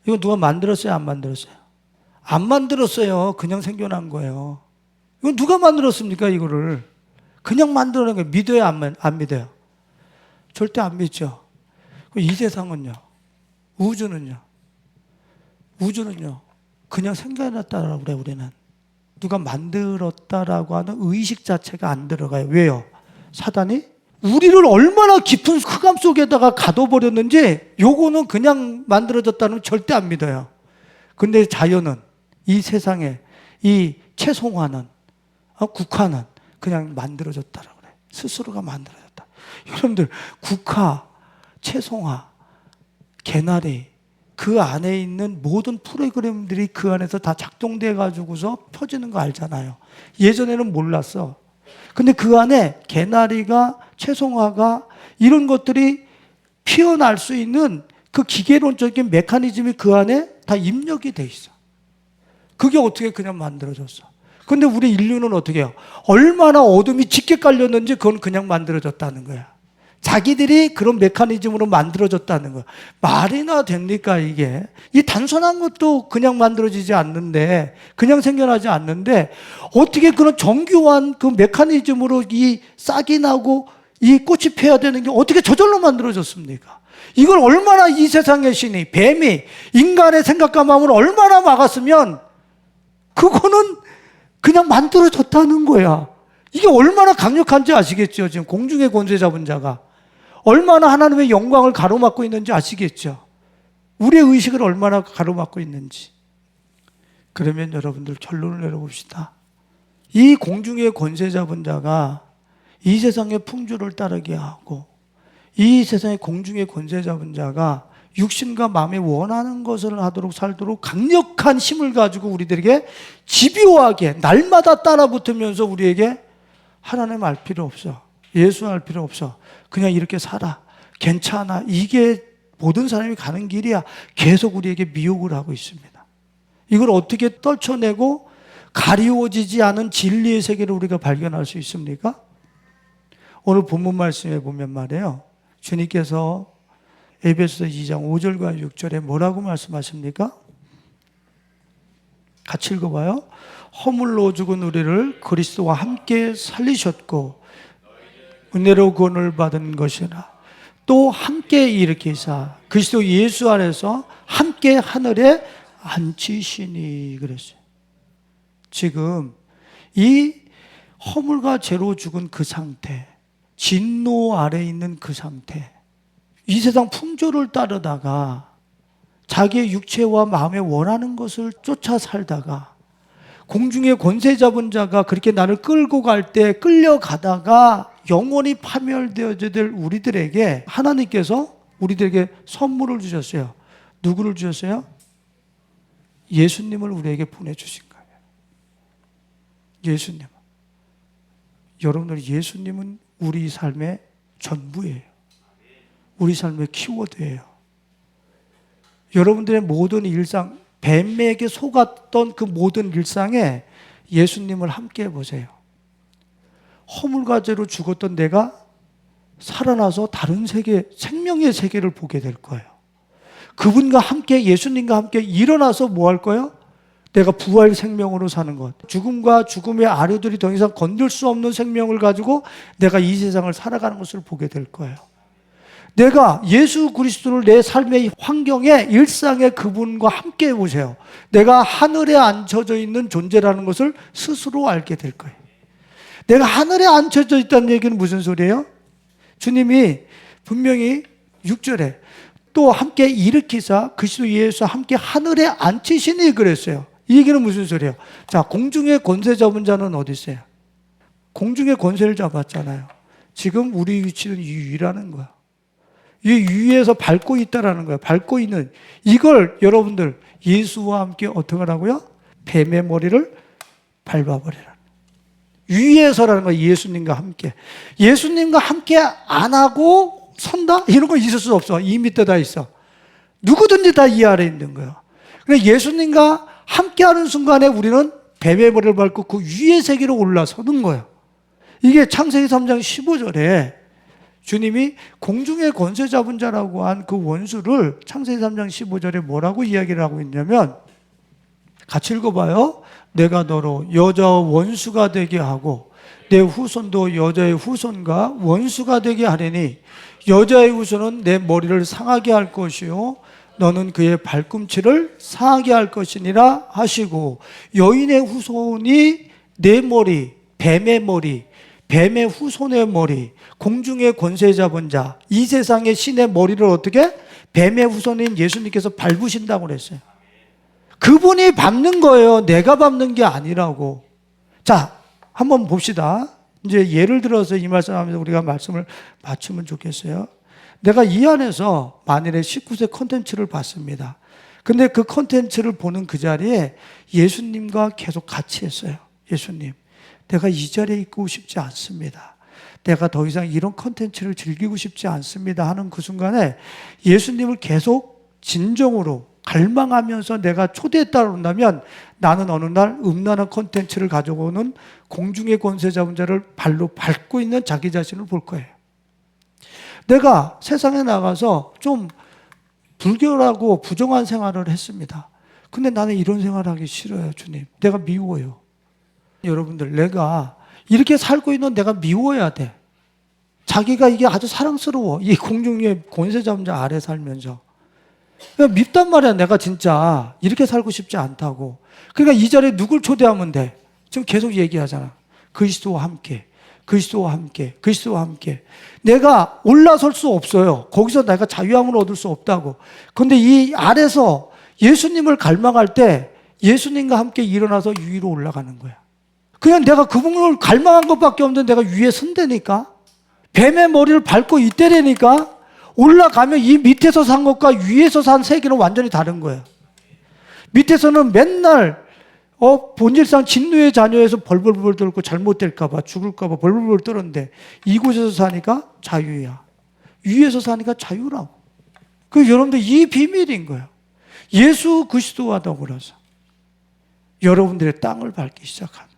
이거 누가 만들었어요? 안 만들었어요? 안 만들었어요. 그냥 생겨난 거예요. 이건 누가 만들었습니까? 이거를 그냥 만들어낸 거예요. 믿어요? 안 믿어요? 절대 안 믿죠. 이 세상은요, 우주는요 그냥 생겨났다라고 그래요. 우리는 누가 만들었다라고 하는 의식 자체가 안 들어가요. 왜요? 사단이 우리를 얼마나 깊은 흑암 속에다가 가둬버렸는지, 요거는 그냥 만들어졌다는 절대 안 믿어요. 근데 자연은, 이 세상에 이 채송화는, 국화는 그냥 만들어졌다라고 그래요. 스스로가 만들어졌다. 여러분들, 국화, 채송화, 개나리, 그 안에 있는 모든 프로그램들이 그 안에서 다 작동돼 가지고서 펴지는 거 알잖아요. 예전에는 몰랐어. 근데 그 안에 개나리가, 채송화가, 이런 것들이 피어날 수 있는 그 기계론적인 메커니즘이 그 안에 다 입력이 돼 있어. 그게 어떻게 그냥 만들어졌어. 근데 우리 인류는 어떻게 해요? 얼마나 어둠이 짙게 깔렸는지 그건 그냥 만들어졌다는 거야. 자기들이 그런 메커니즘으로 만들어졌다는 거야. 말이나 됩니까, 이게? 이 단순한 것도 그냥 만들어지지 않는데, 그냥 생겨나지 않는데, 어떻게 그런 정교한 그 메커니즘으로 이 싹이 나고 이 꽃이 펴야 되는 게 어떻게 저절로 만들어졌습니까? 이걸 얼마나 이 세상의 신이, 뱀이 인간의 생각과 마음을 얼마나 막았으면 그거는 그냥 만들어졌다는 거야. 이게 얼마나 강력한지 아시겠죠? 지금 공중의 권세 잡은 자가 얼마나 하나님의 영광을 가로막고 있는지 아시겠죠? 우리의 의식을 얼마나 가로막고 있는지. 그러면 여러분들 결론을 내려봅시다. 이 공중의 권세 잡은 자가 이 세상의 풍조를 따르게 하고, 이 세상의 공중의 권세 잡은 자가 육신과 마음에 원하는 것을 하도록 살도록 강력한 힘을 가지고 우리들에게 집요하게 날마다 따라붙으면서 우리에게 하나님 알 필요 없어, 예수 알 필요 없어, 그냥 이렇게 살아, 괜찮아, 이게 모든 사람이 가는 길이야, 계속 우리에게 미혹을 하고 있습니다. 이걸 어떻게 떨쳐내고 가리워지지 않은 진리의 세계를 우리가 발견할 수 있습니까? 오늘 본문 말씀에 보면 말이에요, 주님께서 에베소서 2장 5절과 6절에 뭐라고 말씀하십니까? 같이 읽어봐요. 허물로 죽은 우리를 그리스도와 함께 살리셨고 은혜로 구원을 받은 것이라. 또 함께 일으키사 그리스도 예수 안에서 함께 하늘에 앉히시니 그랬어요. 지금 이 허물과 죄로 죽은 그 상태, 진노 아래 있는 그 상태, 이 세상 풍조를 따르다가 자기의 육체와 마음에 원하는 것을 쫓아 살다가 공중의 권세 잡은 자가 그렇게 나를 끌고 갈 때 끌려가다가 영원히 파멸되어야 될 우리들에게 하나님께서 우리들에게 선물을 주셨어요. 누구를 주셨어요? 예수님을 우리에게 보내주신 거예요. 예수님. 여러분들, 예수님은 우리 삶의 전부예요. 우리 삶의 키워드예요. 여러분들의 모든 일상, 뱀에게 속았던 그 모든 일상에 예수님을 함께 해보세요. 허물과제로 죽었던 내가 살아나서 다른 세계, 생명의 세계를 보게 될 거예요. 그분과 함께, 예수님과 함께 일어나서 뭐 할 거예요? 내가 부활 생명으로 사는 것. 죽음과 죽음의 아류들이 더 이상 건들 수 없는 생명을 가지고 내가 이 세상을 살아가는 것을 보게 될 거예요. 내가 예수 그리스도를 내 삶의 환경에, 일상에 그분과 함께 해보세요. 내가 하늘에 앉혀져 있는 존재라는 것을 스스로 알게 될 거예요. 내가 하늘에 앉혀져 있다는 얘기는 무슨 소리예요? 주님이 분명히 6절에 또 함께 일으키사 그리스도 예수와 함께 하늘에 앉히시니 그랬어요. 이 얘기는 무슨 소리예요? 자, 공중의 권세 잡은 자는 어디 있어요? 공중의 권세를 잡았잖아요. 지금 우리 위치는 이 위라는 거야. 이 위에서 밟고 있다라는 거야. 밟고 있는 이걸 여러분들 예수와 함께 어떻게 하라고요? 뱀의 머리를 밟아버리라. 위에서라는 거야. 예수님과 함께. 예수님과 함께 안 하고 선다? 이런 거 있을 수 없어. 이 밑에 다 있어. 누구든지 다 이 아래에 있는 거야. 그래서 예수님과 함께하는 순간에 우리는 뱀의 머리를 밟고 그 위의 세계로 올라서는 거야. 이게 창세기 3장 15절에 주님이 공중의 권세 잡은 자라고 한 그 원수를 창세기 3장 15절에 뭐라고 이야기를 하고 있냐면, 같이 읽어봐요. 내가 너로 여자와 원수가 되게 하고 내 후손도 여자의 후손과 원수가 되게 하리니 여자의 후손은 내 머리를 상하게 할 것이요 너는 그의 발꿈치를 상하게 할 것이니라 하시고, 여인의 후손이 내 머리, 뱀의 머리, 뱀의 후손의 머리, 공중의 권세 잡은 자, 이 세상의 신의 머리를 어떻게? 뱀의 후손인 예수님께서 밟으신다고 그랬어요. 그분이 밟는 거예요. 내가 밟는 게 아니라고. 자, 한번 봅시다. 이제 예를 들어서 이 말씀하면서 우리가 말씀을 맞추면 좋겠어요. 내가 이 안에서 만일에 19세 콘텐츠를 봤습니다. 근데 그 콘텐츠를 보는 그 자리에 예수님과 계속 같이 했어요. 예수님, 내가 이 자리에 있고 싶지 않습니다. 내가 더 이상 이런 콘텐츠를 즐기고 싶지 않습니다 하는 그 순간에 예수님을 계속 진정으로 갈망하면서 내가 초대했다고 한다면 나는 어느 날 음란한 콘텐츠를 가져오는 공중의 권세 잡은 자를 발로 밟고 있는 자기 자신을 볼 거예요. 내가 세상에 나가서 좀 불결하고 부정한 생활을 했습니다. 근데 나는 이런 생활을 하기 싫어요, 주님. 내가 미워요. 여러분들, 내가 이렇게 살고 있는 내가 미워야 돼. 자기가 이게 아주 사랑스러워. 이 공중의 권세 잡은 자 아래 살면서. 밉단 말이야. 내가 진짜 이렇게 살고 싶지 않다고. 그러니까 이 자리에 누굴 초대하면 돼? 지금 계속 얘기하잖아. 그리스도와 함께, 그리스도와 함께, 그리스도와 함께. 내가 올라설 수 없어요. 거기서 내가 자유함을 얻을 수 없다고. 그런데 이 아래서 예수님을 갈망할 때 예수님과 함께 일어나서 위로 올라가는 거야. 그냥 내가 그분을 갈망한 것밖에 없는데 내가 위에 선대니까, 뱀의 머리를 밟고 있대라니까, 올라가면 이 밑에서 산 것과 위에서 산 세계는 완전히 다른 거예요. 밑에서는 맨날 본질상 진노의 자녀에서 벌벌벌 떨고 잘못될까봐 죽을까봐 벌벌벌 떨었는데 이곳에서 사니까 자유야. 위에서 사니까 자유라고. 그 여러분들 이 비밀인 거예요. 예수 그리스도와 더불어서 여러분들의 땅을 밟기 시작하는,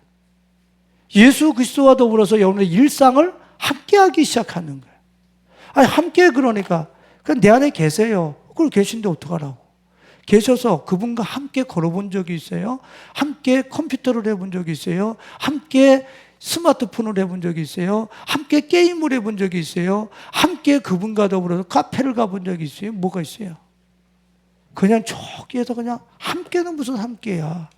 예수 그리스도와 더불어서 여러분의 일상을 함께하기 시작하는 거예요. 아니, 함께 그러니까 내 안에 계세요. 그걸 계신데 어떡하라고. 계셔서 그분과 함께 걸어본 적이 있어요? 함께 컴퓨터를 해본 적이 있어요? 함께 스마트폰을 해본 적이 있어요? 함께 게임을 해본 적이 있어요? 함께 그분과 더불어서 카페를 가본 적이 있어요? 뭐가 있어요? 그냥 저기에서 그냥 함께는 무슨 함께야.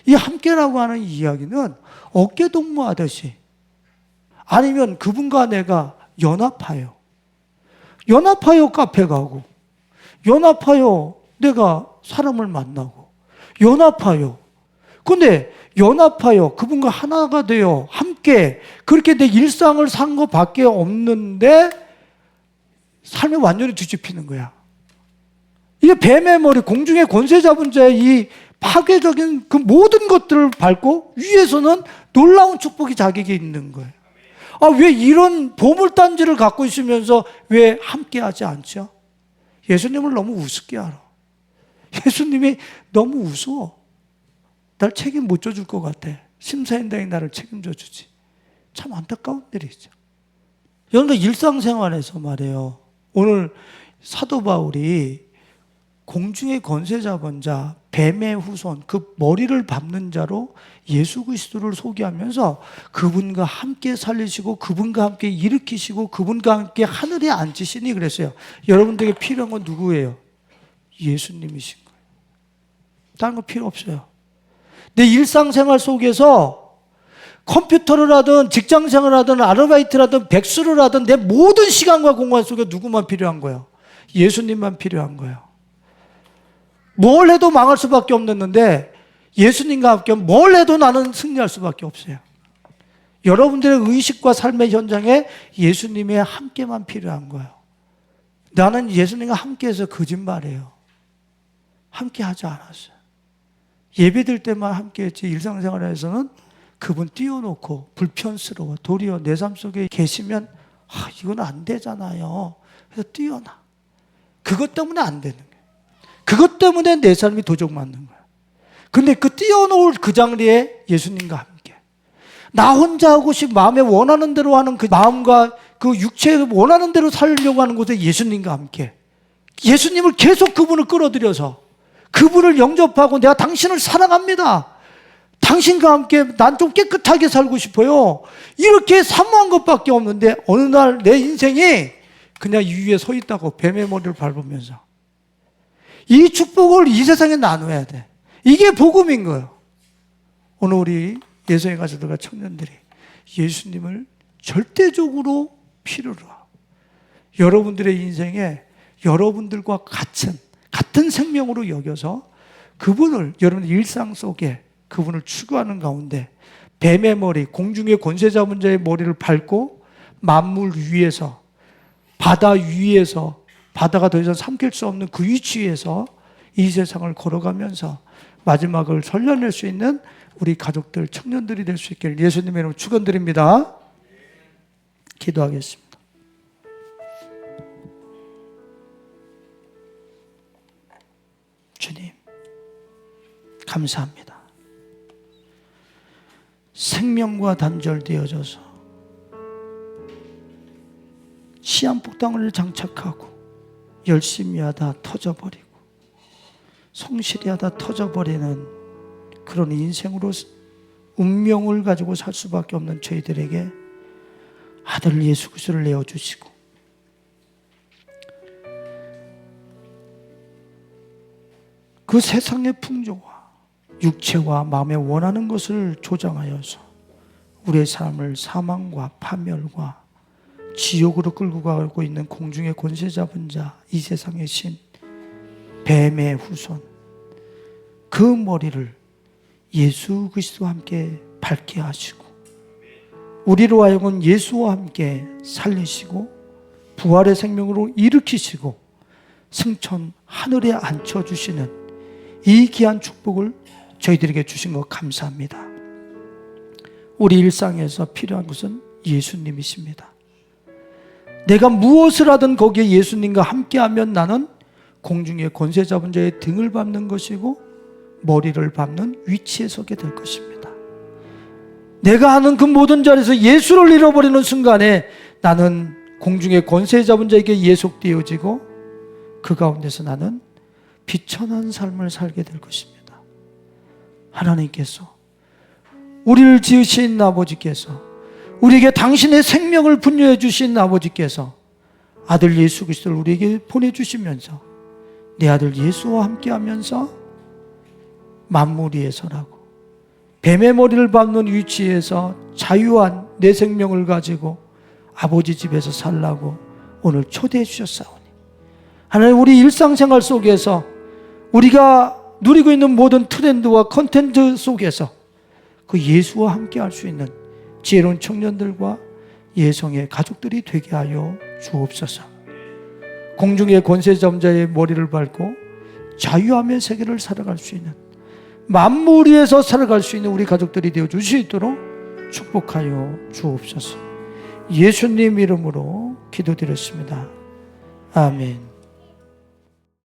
이 함께라고 하는 이야기는 어깨 동무하듯이, 아니면 그분과 내가 연합하여 카페 가고, 연합하여 내가 사람을 만나고, 연합하여. 근데 연합하여 그분과 하나가 되어 함께 그렇게 내 일상을 산 것밖에 없는데 삶이 완전히 뒤집히는 거야. 이게 뱀의 머리, 공중의 권세 잡은 자의 이 파괴적인 그 모든 것들을 밟고 위에서는 놀라운 축복이 자기에게 있는 거예요. 아, 왜 이런 보물단지를 갖고 있으면서 왜 함께 하지 않죠? 예수님을 너무 우습게 알아. 예수님이 너무 우스워. 날 책임 못 져줄 것 같아. 심사인당이 나를 책임져 주지. 참 안타까운 일이죠. 여러분들 일상생활에서 말이에요. 오늘 사도 바울이 공중의 권세 잡은 자, 뱀의 후손, 그 머리를 밟는 자로 예수 그리스도를 소개하면서 그분과 함께 살리시고 그분과 함께 일으키시고 그분과 함께 하늘에 앉으시니 그랬어요. 여러분들에게 필요한 건 누구예요? 예수님이신 거예요. 다른 거 필요 없어요. 내 일상생활 속에서 컴퓨터를 하든 직장생활을 하든 아르바이트를 하든 백수를 하든 내 모든 시간과 공간 속에 누구만 필요한 거예요? 예수님만 필요한 거예요. 뭘 해도 망할 수밖에 없는데 예수님과 함께 뭘 해도 나는 승리할 수밖에 없어요. 여러분들의 의식과 삶의 현장에 예수님의 함께만 필요한 거예요. 나는 예수님과 함께해서 거짓말해요. 함께 하지 않았어요. 예배드릴 때만 함께했지 일상생활에서는 그분 띄워놓고 불편스러워. 도리어 내 삶 속에 계시면 이건 안 되잖아요. 그래서 띄워놔. 그것 때문에 안 되는 거예요. 그것 때문에 내 삶이 도적 맞는 거예요. 근데 그 띄워놓을 그 장리에 예수님과 함께 나 혼자 하고 싶은 마음에 원하는 대로 하는 그 마음과 그 육체에 원하는 대로 살려고 하는 곳에 예수님과 함께 예수님을 계속 그분을 끌어들여서 그분을 영접하고 내가 당신을 사랑합니다. 당신과 함께 난 좀 깨끗하게 살고 싶어요. 이렇게 사모한 것밖에 없는데 어느 날 내 인생이 그냥 이 위에 서 있다고 뱀의 머리를 밟으면서 이 축복을 이 세상에 나눠야 돼. 이게 복음인 거예요. 오늘 우리 예수의 가족들과 청년들이 예수님을 절대적으로 필요로 하고 여러분들의 인생에 여러분들과 같은 생명으로 여겨서 그분을 여러분의 일상 속에 그분을 추구하는 가운데 뱀의 머리, 공중의 권세 잡은 자의 머리를 밟고 만물 위에서 바다 위에서 바다가 더 이상 삼킬 수 없는 그 위치에서 이 세상을 걸어가면서 마지막을 설려낼 수 있는 우리 가족들, 청년들이 될 수 있기를 예수님의 이름으로 축원드립니다. 기도하겠습니다. 주님, 감사합니다. 생명과 단절되어져서 시한폭탄을 장착하고 열심히 하다 터져버리고 성실히 하다 터져버리는 그런 인생으로 운명을 가지고 살 수밖에 없는 저희들에게 아들 예수 그리스도를 내어주시고 그 세상의 풍조와 육체와 마음에 원하는 것을 조장하여서 우리의 삶을 사망과 파멸과 지옥으로 끌고 가고 있는 공중의 권세 잡은 자, 이 세상의 신, 뱀의 후손, 그 머리를 예수 그리스도와 함께 밝게 하시고 우리로 하여금 예수와 함께 살리시고 부활의 생명으로 일으키시고 승천 하늘에 앉혀주시는 이 귀한 축복을 저희들에게 주신 것 감사합니다. 우리 일상에서 필요한 것은 예수님이십니다. 내가 무엇을 하든 거기에 예수님과 함께하면 나는 공중의 권세 잡은 자의 등을 밟는 것이고 머리를 밟는 위치에 서게 될 것입니다. 내가 하는 그 모든 자리에서 예수를 잃어버리는 순간에 나는 공중의 권세 잡은 자에게 예속되어지고 그 가운데서 나는 비천한 삶을 살게 될 것입니다. 하나님께서 우리를 지으신 아버지께서 우리에게 당신의 생명을 분유해 주신 아버지께서 아들 예수 그리스도를 우리에게 보내주시면서 내 아들 예수와 함께하면서 만물 위에 서라고 뱀의 머리를 밟는 위치에서 자유한 내 생명을 가지고 아버지 집에서 살라고 오늘 초대해 주셨사오니 하나님 우리 일상생활 속에서 우리가 누리고 있는 모든 트렌드와 컨텐츠 속에서 그 예수와 함께 할 수 있는 지혜로운 청년들과 예성의 가족들이 되게 하여 주옵소서. 공중의 권세 잡은 자의 머리를 밟고 자유함의 세계를 살아갈 수 있는 만물 위에서 살아갈 수 있는 우리 가족들이 되어 주실 수 있도록 축복하여 주옵소서. 예수님 이름으로 기도드렸습니다. 아멘.